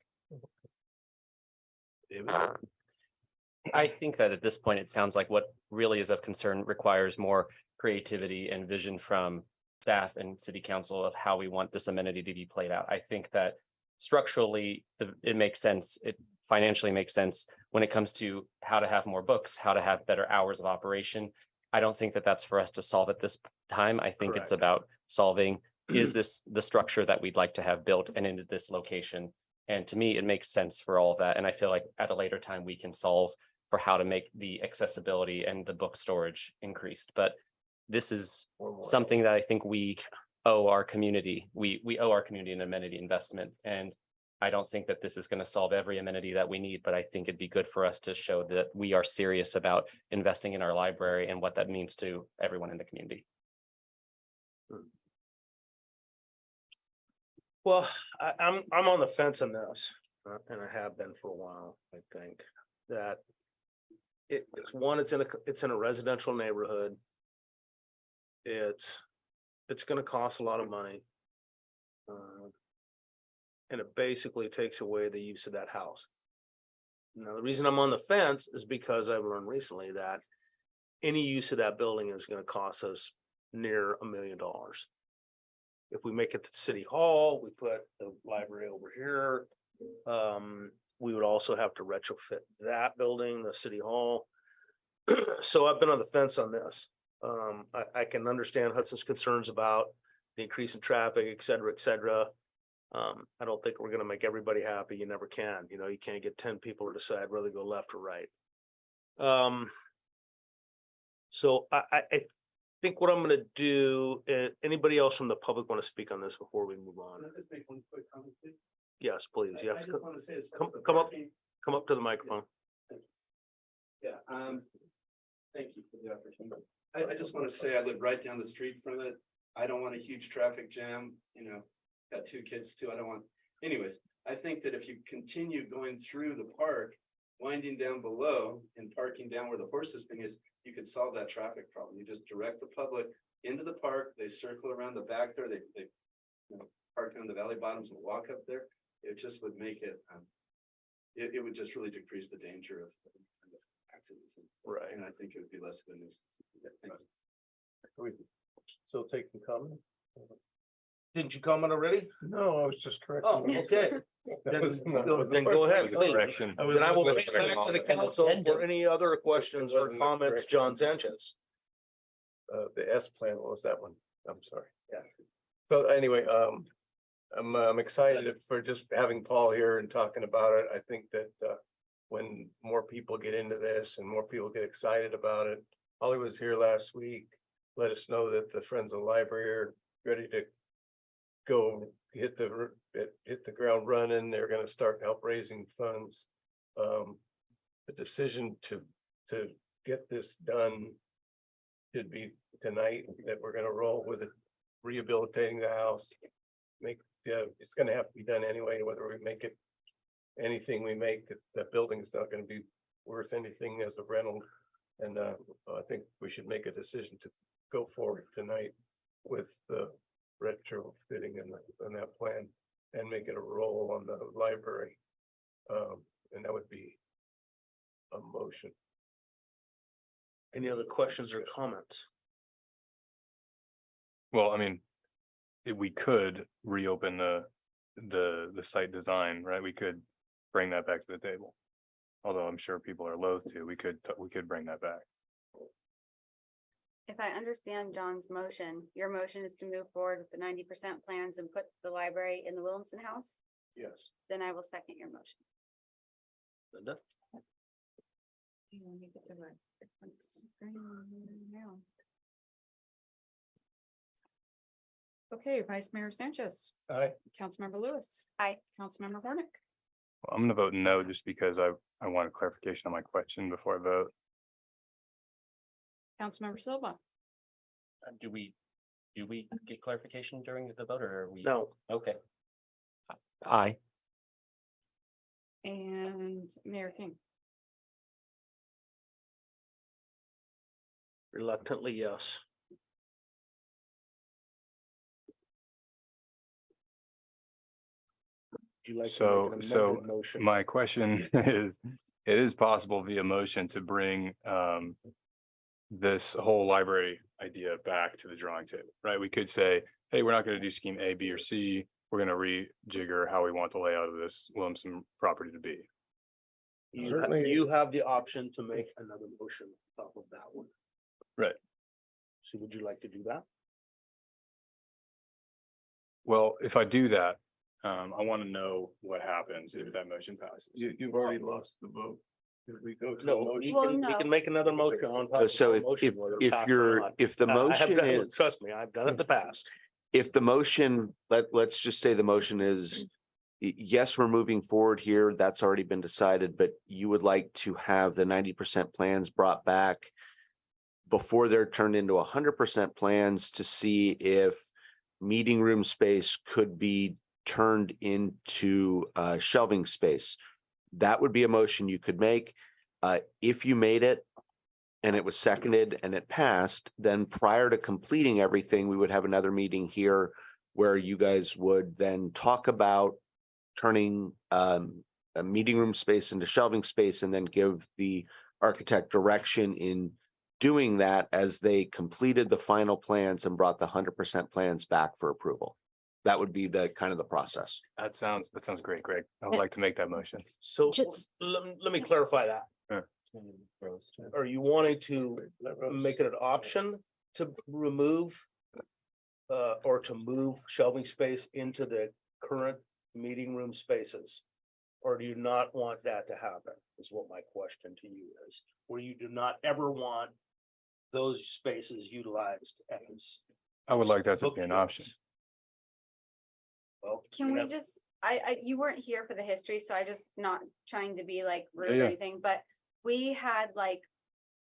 I think that at this point, it sounds like what really is of concern requires more creativity and vision from staff and city council of how we want this amenity to be played out. I think that structurally, it makes sense. It financially makes sense when it comes to how to have more books, how to have better hours of operation. I don't think that that's for us to solve at this time. I think it's about solving, is this the structure that we'd like to have built and into this location? And to me, it makes sense for all of that. And I feel like at a later time, we can solve for how to make the accessibility and the book storage increased. But this is something that I think we owe our community. We owe our community an amenity investment. And I don't think that this is going to solve every amenity that we need, but I think it'd be good for us to show that we are serious about investing in our library and what that means to everyone in the community. Well, I'm on the fence on this, and I have been for a while. I think that it's in a residential neighborhood. It's going to cost a lot of money, and it basically takes away the use of that house. Now, the reason I'm on the fence is because I've learned recently that any use of that building is going to cost us near $1 million. If we make it the city hall, we put the library over here. We would also have to retrofit that building, the city hall. So I've been on the fence on this. I can understand Hudson's concerns about the increase in traffic, et cetera, et cetera. I don't think we're going to make everybody happy. You never can. You know, you can't get 10 people to decide whether to go left or right. So I think what I'm going to do, anybody else from the public want to speak on this before we move on? Can I just make one quick comment, please? Yes, please. You I have to just want to say. come up to the microphone. Yeah, thank you for the opportunity. I just want to say I live right down the street from it. I don't want a huge traffic jam, you know, got 2 kids too. I don't want, anyways, I think that if you continue going through the park, winding down below and parking down where the horses thing is, you could solve that traffic problem. You just direct the public into the park, they circle around the back there, they you know, park on the valley bottoms and walk up there. It just would make it, it would just really decrease the danger of accidents. Right. And I think it would be less of a nuisance. Yeah, thanks. We still taking comment? Didn't you comment already? No, I was just correcting. Oh, okay. That was- Then go ahead, That was a please. correction. Then I will bring it back to the council for any other questions or wasn't a comments, correction. John Sanchez. The S plan, what was that one? I'm sorry. Yeah. So anyway, I'm excited for just having Paul here and talking about it. I think that when more people get into this and more people get excited about it, Holly was here last week, let us know that the Friends of the Library are ready to go hit the ground running. They're gonna start help raising funds. The decision to get this done should be tonight, that we're gonna roll with it, rehabilitating the house. It's gonna have to be done anyway, whether we make it, anything we make, that building's not gonna be worth anything as a rental. And I think we should make a decision to go forward tonight with the retrofitting and that plan, and make it a roll on the library. And that would be a motion. Any other questions or comments? Well, I mean, we could reopen the site design, right? We could bring that back to the table. Although I'm sure people are loath to, we could bring that back. If I understand John's motion, your motion is to move forward with the 90% plans and put the library in the Williamson house? Yes. Then I will second your motion. Linda? Let me get the right different screen now. Okay, Vice Mayor Sanchez, Aye. Councilmember Lewis. Aye. Councilmember Hornick. Well, I'm gonna vote no, just because I want a clarification on my question before I vote. Councilmember Silva. Do we get clarification during the vote, or are we? No. Okay. Aye. And Mayor King. Reluctantly, yes. Would you like to make an amended motion? My question is, it is possible via motion to bring this whole library idea back to the drawing table, right? We could say, hey, we're not gonna do scheme A, B, or C. We're gonna rejigger how we want the layout of this Williamson property to be. You have the option to make another motion on top of that one. Right. So would you like to do that? Well, if I do that, I want to know what happens if that motion passes. You've already lost the vote. If we go to a No, motion. we can make another motion on top. So of the motion, whether it's passed or not. if the I have motion done it, is, trust me, I've done it in the past. if the motion, let's just say the motion is, yes, we're moving forward here, that's already been decided, but you would like to have the 90% plans brought back before they're turned into 100% plans to see if meeting room space could be turned into shelving space. That would be a motion you could make. If you made it and it was seconded and it passed, then prior to completing everything, we would have another meeting here where you guys would then talk about turning a meeting room space into shelving space, and then give the architect direction in doing that as they completed the final plans and brought the 100% plans back for approval. That would be the kind of the process. That sounds great, Greg. I would like to make that motion. So Just- let me clarify that. Are you wanting to make it an option to remove or to move shelving space into the current meeting room spaces? Or do you not want that to happen, is what my question to you is, where you do not ever want those spaces utilized as. I would like that to be an option. Well, Can we just, you weren't here for the history, so I just not trying to be like rude or Yeah. anything, but we had like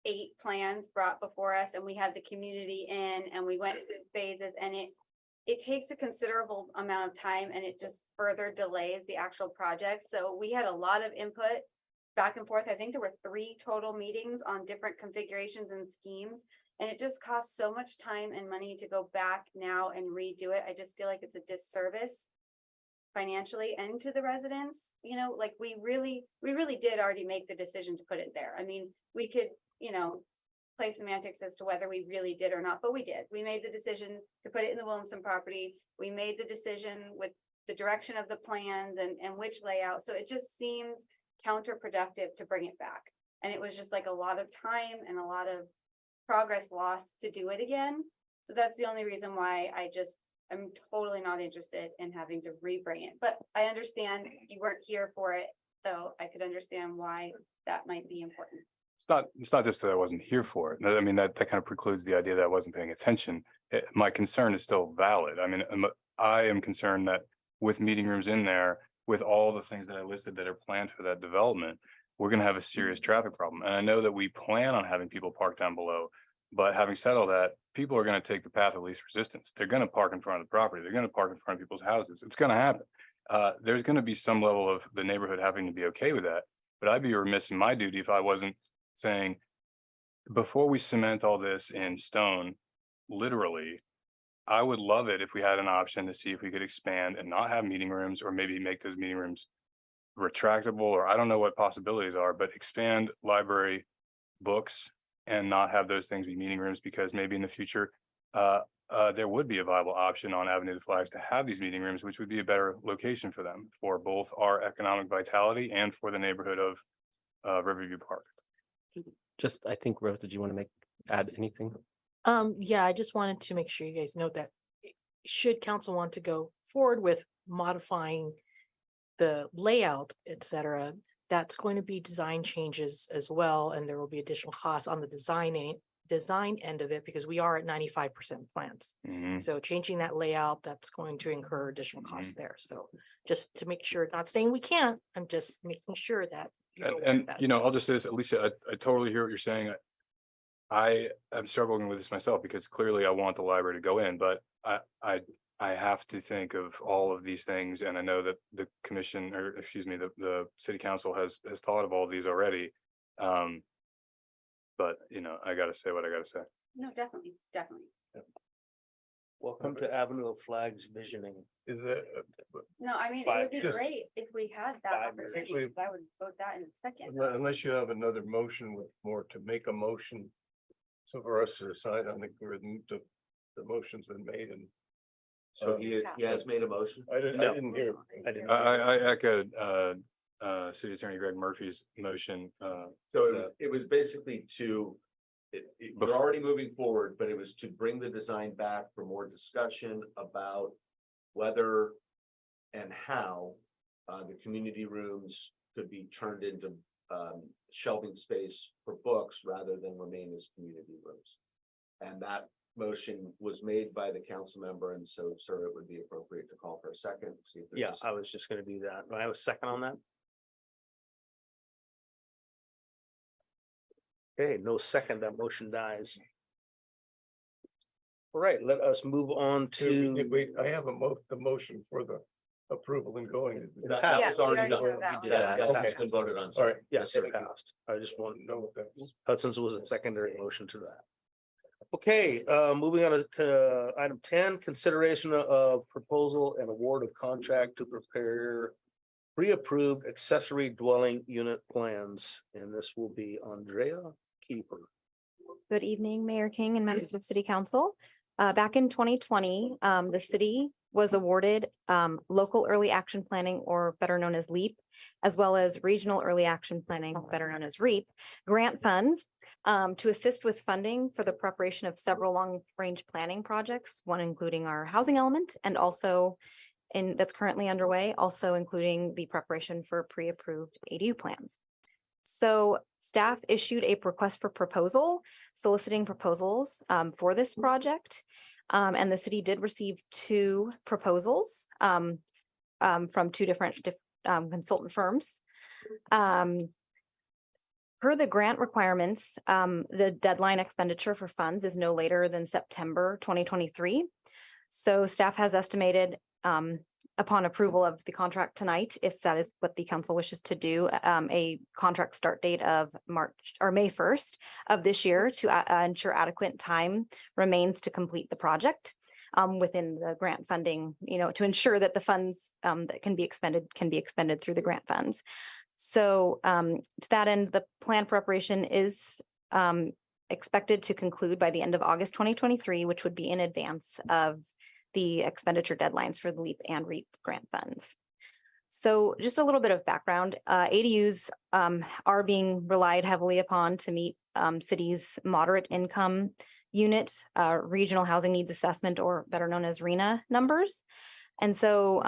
8 plans brought before us and we had the community in and we went through phases, and it takes a considerable amount of time and it just further delays the actual project. So we had a lot of input back and forth. I think there were 3 total meetings on different configurations and schemes. And it just costs so much time and money to go back now and redo it. I just feel like it's a disservice financially and to the residents, you know, like we really did already make the decision to put it there. I mean, we could, you know, play semantics as to whether we really did or not, but we did. We made the decision to put it in the Williamson property. We made the decision with the direction of the plans and which layout. So it just seems counterproductive to bring it back. And it was just like a lot of time and a lot of progress lost to do it again. So that's the only reason why I'm totally not interested in having to rebring it. But I understand you weren't here for it, so I could understand why that might be important. It's not just that I wasn't here for it. I mean, that kind of precludes the idea that I wasn't paying attention. My concern is still valid. I mean, I am concerned that with meeting rooms in there, with all the things that I listed that are planned for that development, we're gonna have a serious traffic problem. And I know that we plan on having people park down below. But having said all that, people are gonna take the path of least resistance. They're gonna park in front of the property. They're gonna park in front of people's houses. It's gonna happen. There's gonna be some level of the neighborhood having to be okay with that. But I'd be remiss in my duty if I wasn't saying, before we cement all this in stone, literally, I would love it if we had an option to see if we could expand and not have meeting rooms, or maybe make those meeting rooms retractable, or I don't know what possibilities are, but expand library books and not have those things be meeting rooms, because maybe in the future, there would be a viable option on Avenue of the Flags to have these meeting rooms, which would be a better location for them, for both our economic vitality and for the neighborhood of Riverview Park. Just, I think, Rose, did you want to add anything? Yeah, I just wanted to make sure you guys know that should council want to go forward with modifying the layout, et cetera, that's going to be design changes as well, and there will be additional costs on the design end of it, because we are at 95% plans. Mhm. So changing that layout, that's going to incur additional costs there. So just to make sure, not saying we can't, I'm just making sure that. you're aware of And that. you know, I'll just say this, Alicia, I totally hear what you're saying. I am struggling with this myself, because clearly I want the library to go in, but I have to think of all of these things, and I know that the commission, or excuse me, the city council has thought of all these already. But you know, I gotta say what I gotta say. No, definitely, definitely. Welcome to Avenue of Flags visioning. Is it? No, I mean, it Five, would be just great if we had that five minutes. opportunity. I would vote that in a second. Unless you have another motion with more to make a motion. So for us to decide, I think the motion's been made, and So he has made a motion. I didn't hear. I didn't. I echoed City Attorney Greg Murphy's motion. So it was basically we're already moving forward, but it was to bring the design back for more discussion about whether and how the community rooms could be turned into shelving space for books rather than remain as community rooms. And that motion was made by the council member, and so, sir, it would be appropriate to call for a second. See if there's Yeah, I was just gonna do that. Do I have a second on that? Okay, no second, that motion dies. All right, let us move on to. Wait, I have the motion for the approval and going. That Yeah, was we already already done. have that one. That's been voted on. All right. Yes, it passed. I just want to know what that is. Hudson's was a secondary motion to that. Okay, moving on to item 10, consideration of proposal and award of contract to prepare pre-approved accessory dwelling unit plans, and this will be Andrea Keeper. Good evening, Mayor King and members of City Council. Back in 2020, the city was awarded local early action planning, or better known as LEAP, as well as regional early action planning, better known as REAP, grant funds to assist with funding for the preparation of several long-range planning projects, one including our housing element, and also that's currently underway, also including the preparation for pre-approved ADU plans. So staff issued a request for proposal, soliciting proposals for this project. And the city did receive 2 proposals from 2 different consultant firms. Per the grant requirements, the deadline expenditure for funds is no later than September 2023. So staff has estimated upon approval of the contract tonight, if that is what the council wishes to do, a contract start date of March or May 1st of this year to ensure adequate time remains to complete the project within the grant funding, to ensure that the funds that can be expended through the grant funds. So to that end, the plan preparation is expected to conclude by the end of August 2023, which would be in advance of the expenditure deadlines for the LEAP and REAP grant funds. So just a little bit of background, ADUs are being relied heavily upon to meet cities' moderate income unit regional housing needs assessment, or better known as RHNA numbers. And so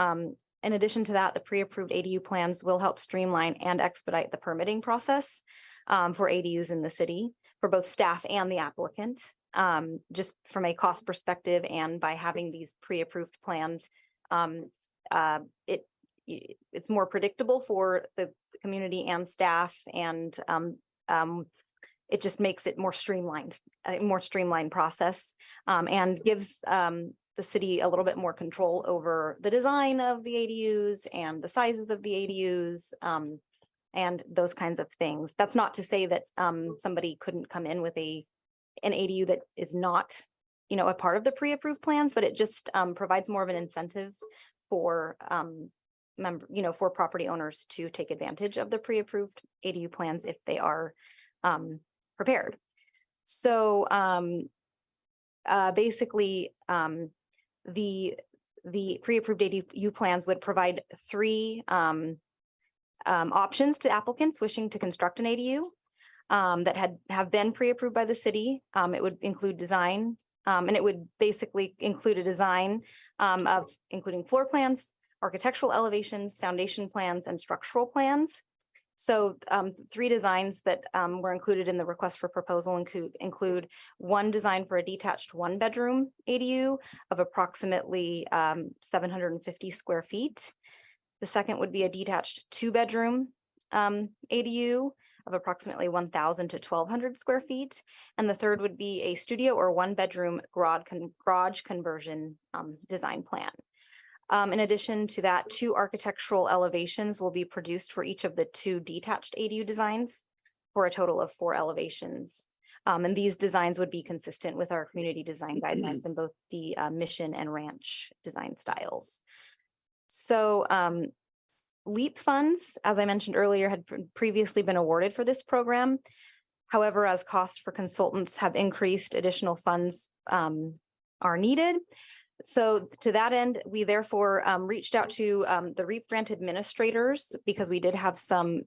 in addition to that, the pre-approved ADU plans will help streamline and expedite the permitting process for ADUs in the city for both staff and the applicant. Just from a cost perspective, and by having these pre-approved plans, it's more predictable for the community and staff, and it just makes it more streamlined, a more streamlined process, and gives the city a little bit more control over the design of the ADUs and the sizes of the ADUs, and those kinds of things. That's not to say that somebody couldn't come in with an ADU that is not, a part of the pre-approved plans, but it just provides more of an incentive for for property owners to take advantage of the pre-approved ADU plans if they are prepared. So basically, the pre-approved ADU plans would provide 3 options to applicants wishing to construct an ADU that have been pre-approved by the city. It would include design, and it would basically include a design of including floor plans, architectural elevations, foundation plans, and structural plans. So 3 designs that were included in the request for proposal include one design for a detached 1-bedroom ADU of approximately 750 square feet. The second would be a detached 2-bedroom ADU of approximately 1,000 to 1,200 square feet. And the third would be a studio or 1-bedroom garage conversion design plan. In addition to that, 2 architectural elevations will be produced for each of the 2 detached ADU designs for a total of 4 elevations. And these designs would be consistent with our community design guidelines in both the mission and ranch design styles. So LEAP funds, as I mentioned earlier, had previously been awarded for this program. However, as costs for consultants have increased, additional funds are needed. So to that end, we therefore reached out to the REAP grant administrators because we did have some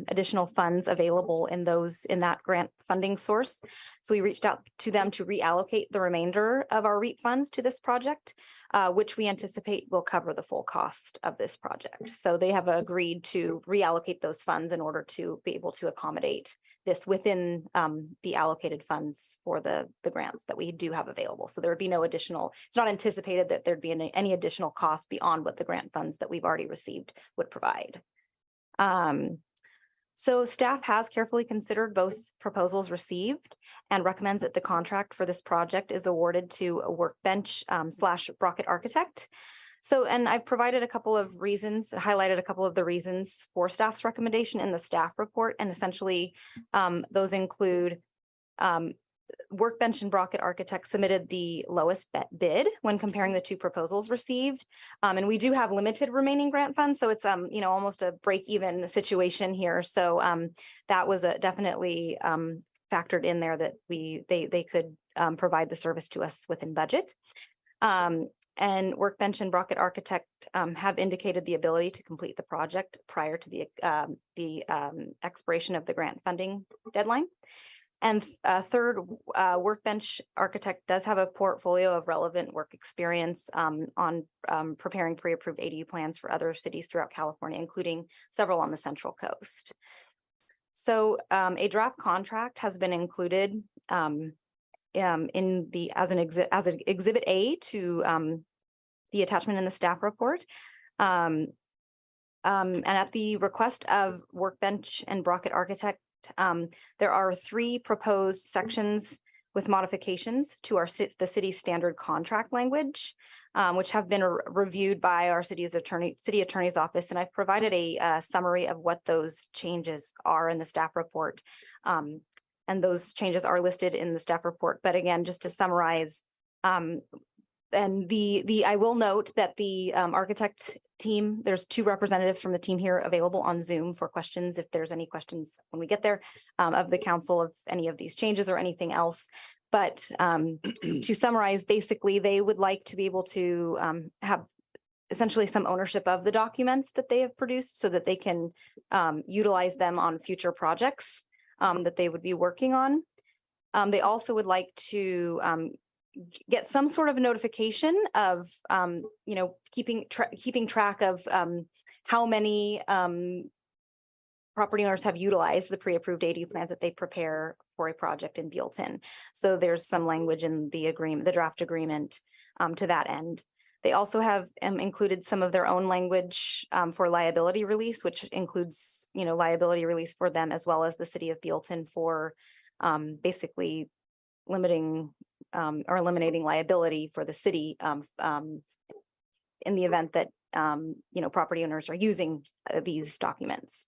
additional funds available in that grant funding source. So we reached out to them to reallocate the remainder of our REAP funds to this project, which we anticipate will cover the full cost of this project. So they have agreed to reallocate those funds in order to be able to accommodate this within the allocated funds for the grants that we do have available. So there would be no additional, it's not anticipated that there'd be any additional cost beyond what the grant funds that we've already received would provide. So staff has carefully considered both proposals received and recommends that the contract for this project is awarded to a Workbench / Brockett Architect. So, and I've provided a couple of reasons, highlighted a couple of the reasons for staff's recommendation in the staff report. And essentially, those include Workbench and Brockett Architects submitted the lowest bid when comparing the 2 proposals received. And we do have limited remaining grant funds. So it's, almost a break-even situation here. So that was definitely factored in there that they could provide the service to us within budget. And Workbench and Brockett Architect have indicated the ability to complete the project prior to the expiration of the grant funding deadline. And third, Workbench Architect does have a portfolio of relevant work experience on preparing pre-approved ADU plans for other cities throughout California, including several on the Central Coast. So a draft contract has been included as an exhibit A to the attachment in the staff report. And at the request of Workbench and Brockett Architect, there are 3 proposed sections with modifications to the city's standard contract language, which have been reviewed by our city attorney's office. And I've provided a summary of what those changes are in the staff report. And those changes are listed in the staff report. But again, just to summarize, and I will note that the architect team, there's 2 representatives from the team here available on Zoom for questions, if there's any questions when we get there, of the council of any of these changes or anything else. But to summarize, basically, they would like to be able to have essentially some ownership of the documents that they have produced so that they can utilize them on future projects that they would be working on. They also would like to get some sort of notification of, keeping track of how many property owners have utilized the pre-approved ADU plans that they prepare for a project in Buellton. So there's some language in the agreement, the draft agreement, to that end. They also have included some of their own language for liability release, which includes, liability release for them as well as the city of Buellton for basically limiting or eliminating liability for the city in the event that property owners are using these documents.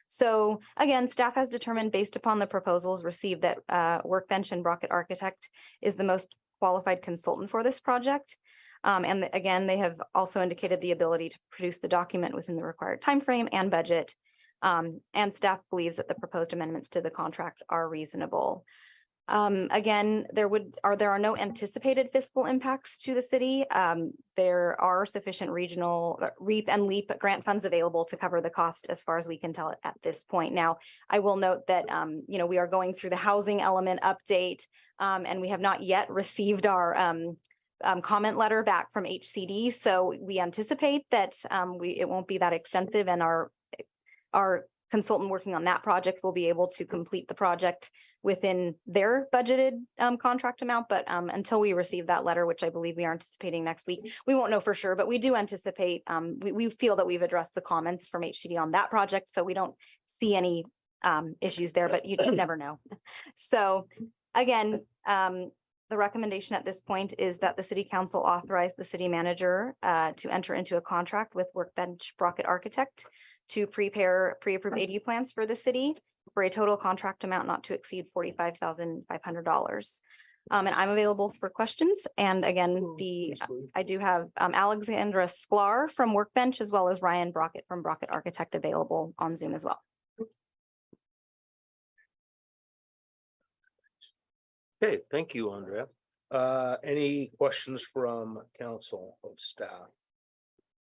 So again, staff has determined based upon the proposals received that Workbench and Brockett Architect is the most qualified consultant for this project. And again, they have also indicated the ability to produce the document within the required timeframe and budget. And staff believes that the proposed amendments to the contract are reasonable. Again, there are no anticipated fiscal impacts to the city. There are sufficient regional REAP and LEAP grant funds available to cover the cost as far as we can tell at this point. Now, I will note that, we are going through the housing element update, and we have not yet received our comment letter back from HCD. So we anticipate that it won't be that extensive, and our consultant working on that project will be able to complete the project within their budgeted contract amount. But until we receive that letter, which I believe we are anticipating next week, we won't know for sure, but we do anticipate, we feel that we've addressed the comments from HCD on that project. So we don't see any issues there, but you never know. So again, the recommendation at this point is that the city council authorize the city manager to enter into a contract with Workbench Brockett Architect to prepare pre-approved ADU plans for the city for a total contract amount not to exceed $45,500. And I'm available for questions. And again, I do have Alexandra Sklar from Workbench as well as Ryan Brockett from Brockett Architect available on Zoom as well. Okay, thank you, Andrea. Any questions from council or staff?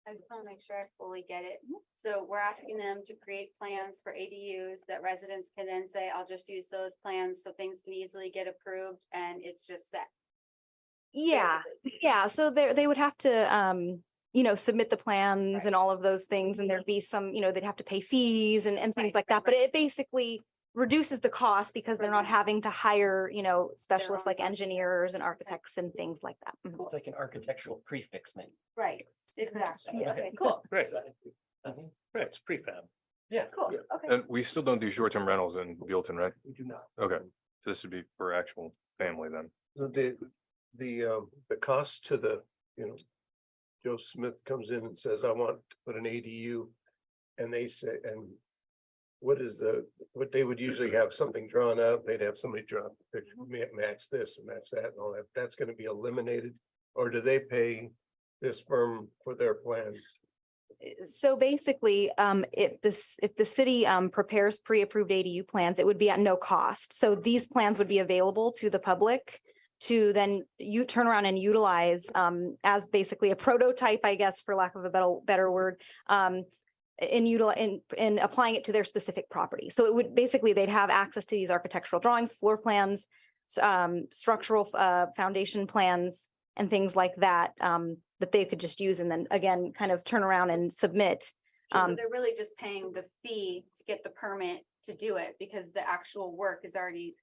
I just want to make sure I fully get it. So we're asking them to create plans for ADUs that residents can then say, I'll just use those plans so things can easily get approved and it's just set. Yeah, basically. yeah. So they would have to, submit the plans and all of those things, and there'd be some, they'd have to pay fees and things like that. But it basically reduces the cost because they're not having to hire, specialists like engineers and architects and things like that. Mhm. It's like an architectural prefixment. Right, exactly. Yeah. Okay, cool. Great. Right, it's prefab. Yeah. Cool. Yeah. Okay. And we still don't do short-term rentals in Buellton, right? We do not. Okay, so this would be for actual family then. The cost to the, Joe Smith comes in and says, I want to put an ADU. And they say, and what they would usually have something drawn up, they'd have somebody draw a picture, match this and match that and all that. That's gonna be eliminated, or do they pay this firm for their plans? So basically, if the city prepares pre-approved ADU plans, it would be at no cost. So these plans would be available to the public to then you turn around and utilize as basically a prototype, I guess, for lack of a better word, in applying it to their specific property. So it would basically, they'd have access to these architectural drawings, floor plans, structural foundation plans, and things like that, that they could just use and then again, kind of turn around and submit. So they're really just paying the fee to get the permit to do it because the actual work is already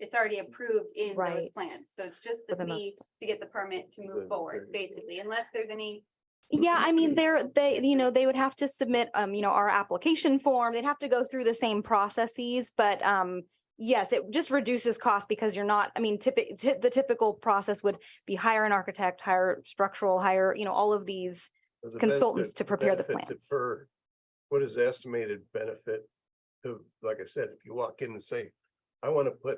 approved in those Right. plans. So it's just For the the most fee to get the permit to move forward, basically, unless there's any. Yeah, I mean, they would have to submit, our application form. They'd have to go through the same processes, but yes, it just reduces cost because you're not, I mean, the typical process would be hire an architect, hire structural, hire, all of these The consultants to prepare the benefit plans. What is the estimated benefit to, like I said, if you walk in and say, I want to put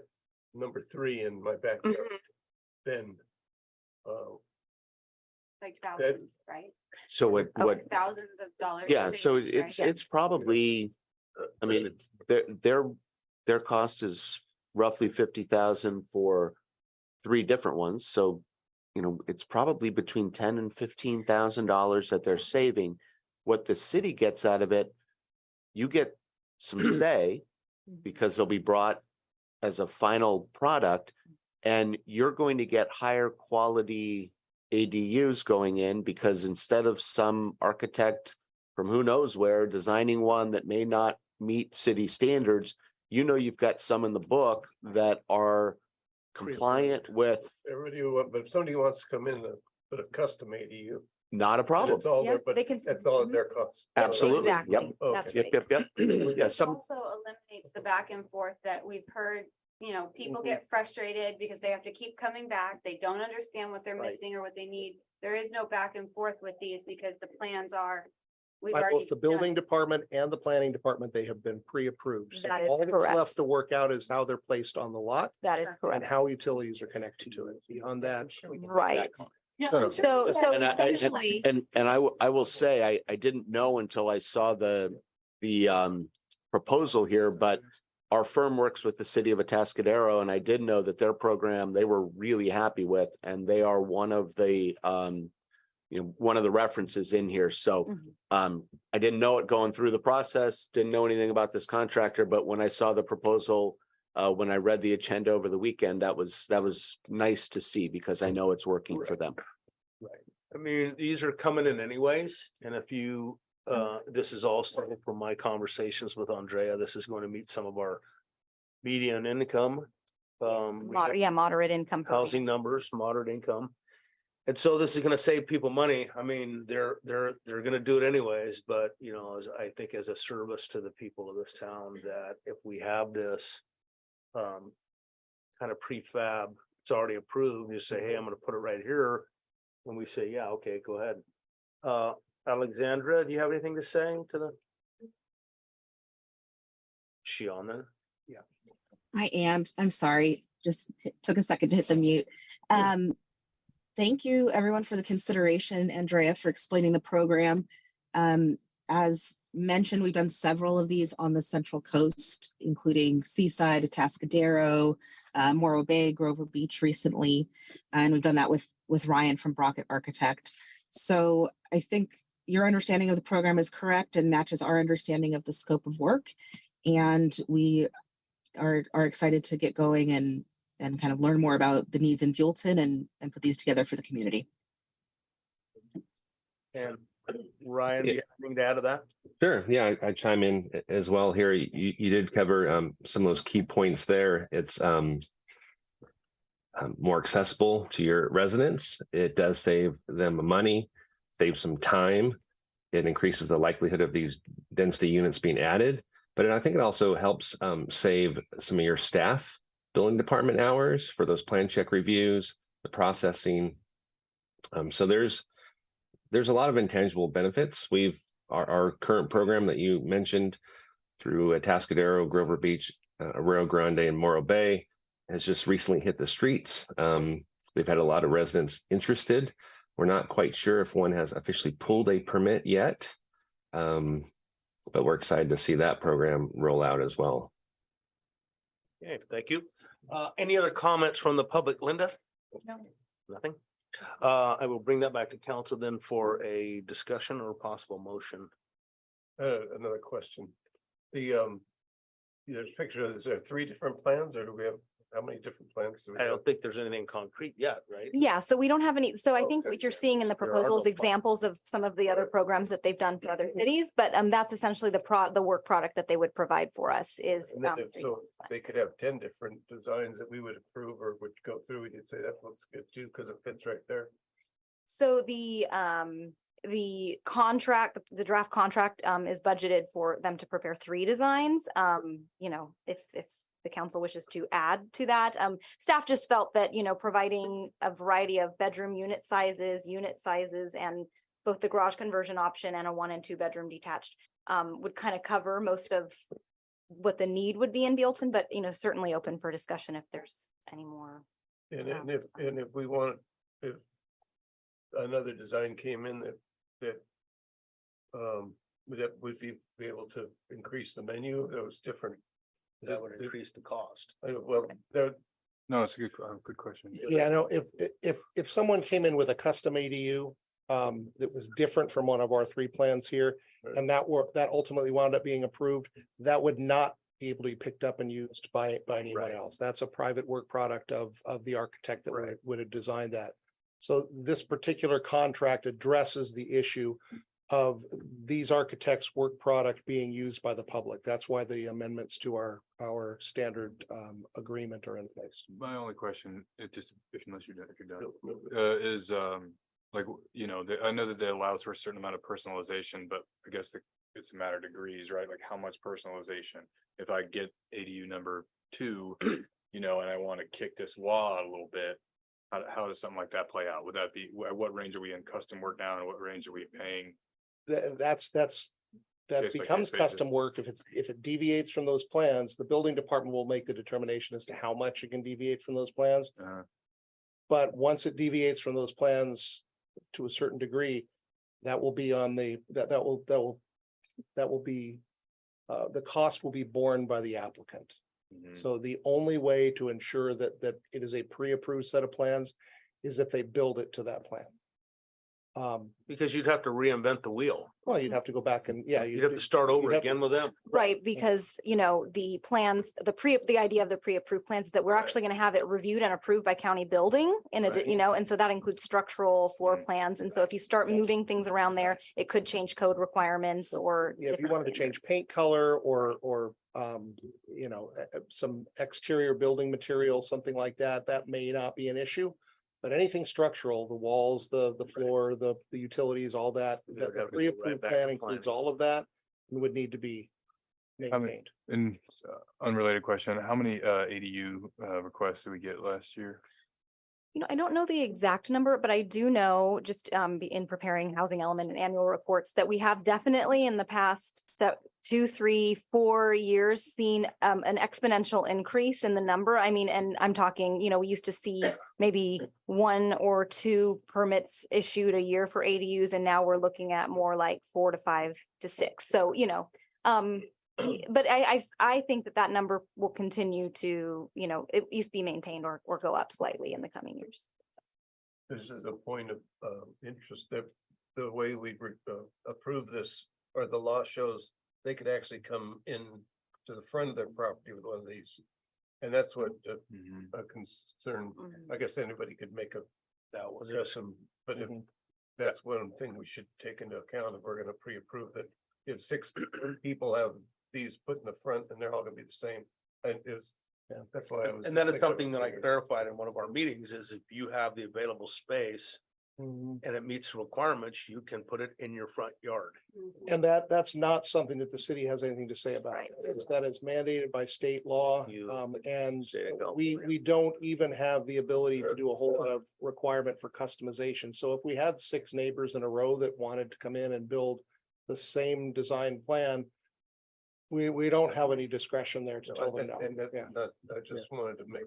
number 3 in my backyard, then Like thousands, right? So what, Thousands of dollars. in yeah, so savings, right? it's probably, I mean, their cost is roughly 50,000 for 3 different ones. So, it's probably between $10,000 and $15,000 that they're saving. What the city gets out of it, you get some say because they'll be brought as a final product, and you're going to get higher quality ADUs going in because instead of some architect from who knows where designing one that may not meet city standards, you've got some in the book that are compliant with. everybody, but if somebody wants to come in But a custom ADU. Not a problem. It's all Yeah, there, but they can- that's all at their cost. Absolutely. Yep. Exactly. That's Yep, right. yep, yep. Yeah, It some, also eliminates the back and forth that we've heard, people Mhm. get frustrated because they have to keep coming back. They don't understand what they're Right. missing or what they need. There is no back and forth with these because the plans are, we've By already. both the done building it. department and the planning department, they have been pre-approved. So That is all that's correct. left to work out is how they're placed on the lot That is and correct. how utilities are connected to it. Beyond that. Right. No, no. So and essentially, I will say, I didn't know until I saw the proposal here, but our firm works with the city of Atascadero, and I did know that their program, they were really happy with, and they are one of the one of the references in here. So I didn't know it going through the process, didn't know anything about this contractor, but when I saw the proposal, when I read the agenda over the weekend, that was nice to see because I know it's working for them. Right. I mean, these are coming in anyways, and if you, this is also from my conversations with Andrea, this is going to meet some of our median income. moderate income. per Housing numbers, moderate income. And so this is gonna save people money. I mean, they're gonna do it anyways, but I think as a service to the people of this town, that if we have this kind of prefab, it's already approved, you say, hey, I'm gonna put it right here. When we say, yeah, okay, go ahead. Alexandra, do you have anything to say to the? She on there? I am. I'm sorry. Just took a second to hit the mute. Thank you everyone for the consideration, Andrea, for explaining the program. As mentioned, we've done several of these on the Central Coast, including Seaside, Atascadero, Morro Bay, Grover Beach recently. And we've done that with Ryan from Brockett Architect. So I think your understanding of the program is correct and matches our understanding of the scope of work. And we are excited to get going and kind of learn more about the needs in Buellton and put these together for the community. And Ryan, do you have anything to add to that? Sure. Yeah, I chime in as well here. You did cover some of those key points there. It's more accessible to your residents. It does save them money, save some time. It increases the likelihood of these density units being added. But I think it also helps save some of your staff building department hours for those plan check reviews, the processing. So there's a lot of intangible benefits. Our current program that you mentioned through Atascadero, Grover Beach, Rio Grande, and Morro Bay has just recently hit the streets. We've had a lot of residents interested. We're not quite sure if one has officially pulled a permit yet, but we're excited to see that program roll out as well. Okay, thank you. Any other comments from the public, Linda? No. Nothing? I will bring that back to council then for a discussion or possible motion. Another question. There's pictures, is there 3 different plans or do we have, how many different plans do we I have? don't think there's anything concrete yet, right? Yeah, so we don't have any, so I think Okay. what you're seeing in the There are proposals, no examples of some of the other programs that they've done for other cities, but that's essentially the work product that they would provide for us is. And then so they could have 10 different designs that we would approve or would go through, we could say that looks good too, because it fits right there. So the contract, the draft contract is budgeted for them to prepare 3 designs. If the council wishes to add to that, staff just felt that, providing a variety of bedroom unit sizes, and both the garage conversion option and a 1 and 2 bedroom detached would kind of cover most of what the need would be in Buellton, but, certainly open for discussion if there's any more. And if we want, if another design came in that would be able to increase the menu, that was different. That would increase the cost. Well, there, No, it's a good question. Yeah, no, if someone came in with a custom ADU that was different from one of our 3 plans here, and that ultimately wound up being approved, that would not be able to be picked up and used by anyone else. That's a private work product of the architect that would have designed that. So this particular contract addresses the issue of these architects' work product being used by the public. That's why the amendments to our standard agreement are in place. My only question, unless you're done, is like, you know, I know that it allows for a certain amount of personalization, but I guess it's a matter of degrees, right? Like how much personalization? If I get ADU number 2, you know, and I want to kick this wall out a little bit, how does something like that play out? Would that be, at what range are we in custom work now and what range are we paying? That Case by becomes case basis. custom work. If it deviates from those plans, the building department will make the determination as to how much it can deviate from those plans. But once it deviates from those plans to a certain degree, that will be on the, that will be, the cost will be borne by the applicant. So the only way to ensure that it is a pre-approved set of plans is if they build it to that plan. Because you'd have to reinvent the wheel. Well, you'd have to go back and, yeah. You'd have to start over again with them. Right, because, you know, the plans, the idea of the pre-approved plans is that we're actually gonna have it reviewed and approved by county building in a, you know, and so that includes structural floor plans. And so if you start moving things around there, it could change code requirements or. Yeah, if you different wanted to things. change paint color or you know, some exterior building material, something like that, that may not be an issue. But anything structural, the walls, the floor, the utilities, all that, They'd have the to go pre-approved right back plan to includes plan. all of that and would need to be maintained. And unrelated question, how many ADU requests did we get last year? You know, I don't know the exact number, but I do know just in preparing housing element and annual reports that we have definitely in the past 2, 3, 4 years seen an exponential increase in the number. I mean, and I'm talking, you know, we used to see maybe 1 or 2 permits issued a year for ADUs, and now we're looking at more like 4 to 5 to 6. So, you know, but I think that number will continue to, you know, at least be maintained or go up slightly in the coming years. This is a point of interest that the way we approve this, or the law shows they could actually come in to the front of their property with one of these. And that's what a concern, I guess anybody could make That was address them, but if that's one thing we should take into account if we're gonna pre-approve that. If 6 people have these put in the front and they're all gonna be the same, and that's why I was. And that just is thinking something that I of- clarified in one of our meetings is if you have the available space and it meets the requirements, you can put it in your front yard. And that's not something that the city has anything to say about. Right. That is mandated by state law. And State of we don't even have the ability to do a whole lot of requirement for customization. So if we had 6 neighbors in a row that wanted to come in and build the same design plan, we don't have any discretion there to tell them no. And that's Yeah. not, I just wanted to make,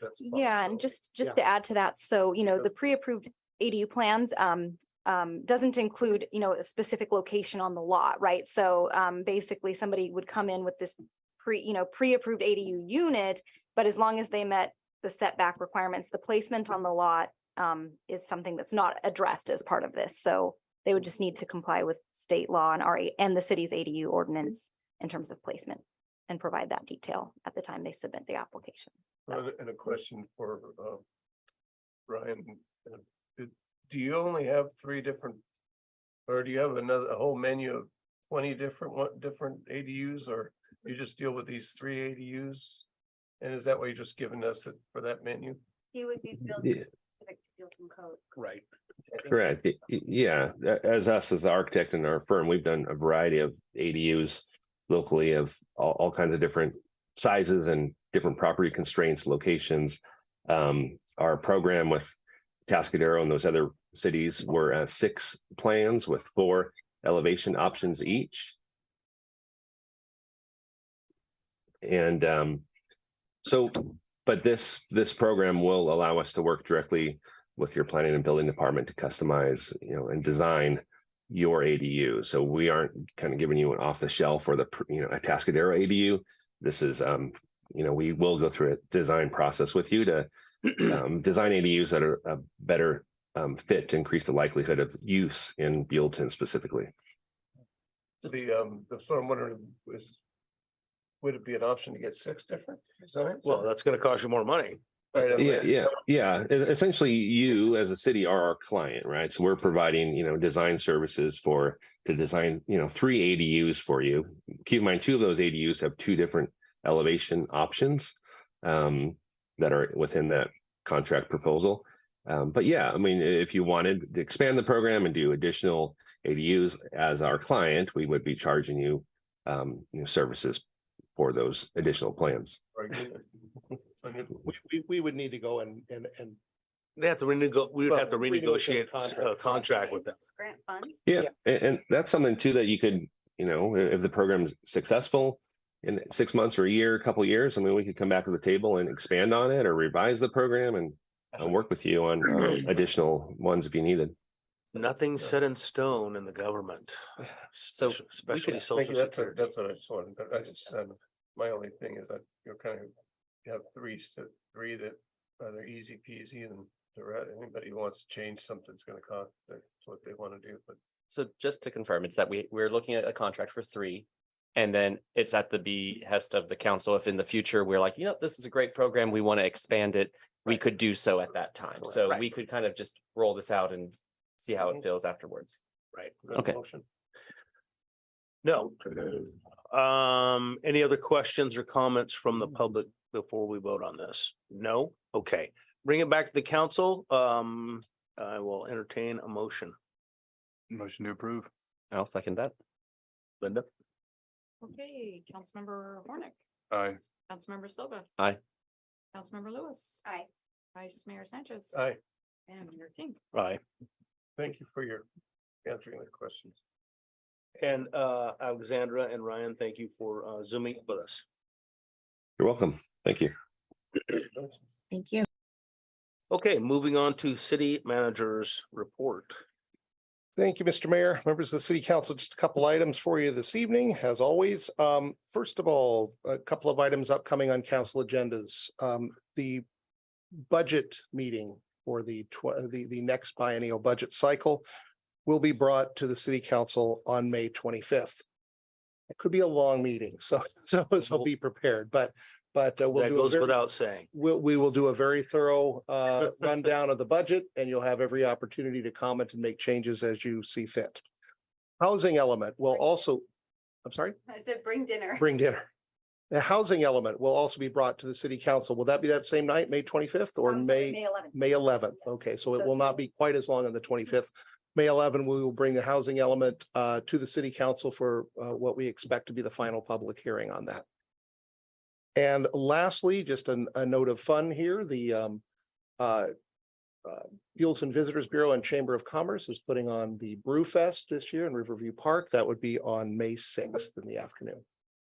that's. a Yeah, and possibility. just to add to that, so, you know, the pre-approved ADU plans doesn't include, you know, a specific location on the lot, right? So basically somebody would come in with this pre-approved ADU unit, but as long as they met the setback requirements, the placement on the lot is something that's not addressed as part of this. So they would just need to comply with state law and the city's ADU ordinance in terms of placement and provide that detail at the time they submit the application. And a question for Brian. Do you only have 3 different, or do you have a whole menu of 20 different ADUs, or you just deal with these 3 ADUs? And is that why you're just giving us it for that menu? He would be Yeah. specific to Buellton code. Right. Correct. Yeah, as us as the architect in our firm, we've done a variety of ADUs locally of all kinds of different sizes and different property constraints, locations. Our program with Tascadero and those other cities were 6 plans with 4 elevation options each. And but this program will allow us to work directly with your planning and building department to customize, you know, and design your ADU. So we aren't kind of giving you an off the shelf or a Tascadero ADU. This is, you know, we will go through a design process with you to design ADUs that are a better fit to increase the likelihood of use in Buellton specifically. That's what I'm wondering is, would it be an option to get 6 different designs? Well, that's gonna cost you more money. Right. Yeah. Essentially, you as a city are our client, right? So we're providing, you know, design services to design, you know, 3 ADUs for you. Keep in mind, 2 of those ADUs have 2 different elevation options that are within that contract proposal. But yeah, I mean, if you wanted to expand the program and do additional ADUs as our client, we would be charging you, services for those additional plans. We would need to go and They have to we would have to renegotiate a contract with them. Grant funds. Yeah, and that's something too that you could, if the program's successful in 6 months or a year, a couple of years, I mean, we could come back to the table and expand on it or revise the program and work with you on additional ones if you needed. Nothing's set in stone in the government. So Especially social That's security. what I just wanted, but I just said, my only thing is that you're kind of, you have three that are easy peasy and anybody who wants to change something's gonna cost, that's what they want to do, but. So just to confirm, it's that we're looking at a contract for 3. And then it's at the behest of the council. If in the future, we're like, this is a great program, we want to expand it, we could do so at that time. So we could kind of just roll this out and see how it feels afterwards. Right. Okay. No. Any other questions or comments from the public before we vote on this? No? Okay. Bring it back to the council. I will entertain a motion. Motion to approve. I'll second that. Linda? Okay, Councilmember Hornick, Aye. Councilmember Silva, Aye. Councilmember Lewis, Aye. Vice Mayor Sanchez. Aye. And Mayor King. Aye. Thank you for your answering the questions. And Alexandra and Ryan, thank you for zooming with us. You're welcome. Thank you. Thank you. Okay, moving on to city manager's report. Thank you, Mr. Mayor, members of the city council. Just a couple items for you this evening, as always. First of all, a couple of items upcoming on council agendas. The budget meeting for the next biennial budget cycle will be brought to the city council on May 25th. It could be a long meeting, so be prepared, but we'll That do goes without saying. we will do a very thorough rundown of the budget, and you'll have every opportunity to comment and make changes as you see fit. Housing element will also, I'm sorry, I said bring dinner. bring dinner. The housing element will also be brought to the city council. Will that be that same night, May 25th or I'm sorry, May? 11th. May 11th. Okay, so it will not be quite as long on the 25th. May 11, we will bring the housing element to the city council for what we expect to be the final public hearing on that. And lastly, just a note of fun here, the Buellton Visitors Bureau and Chamber of Commerce is putting on the Brew Fest this year in Riverview Park. That would be on May 6th in the afternoon.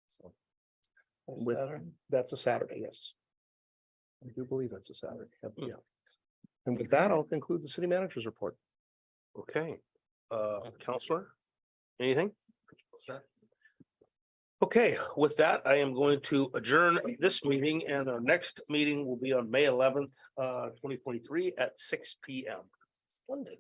So that's a Saturday, yes. I do believe that's a Saturday. Yeah. And with that, I'll conclude the city manager's report. Okay, Counselor, anything? Okay, with that, I am going to adjourn this meeting, and our next meeting will be on May 11th, 2023 at 6 p.m. Splendid.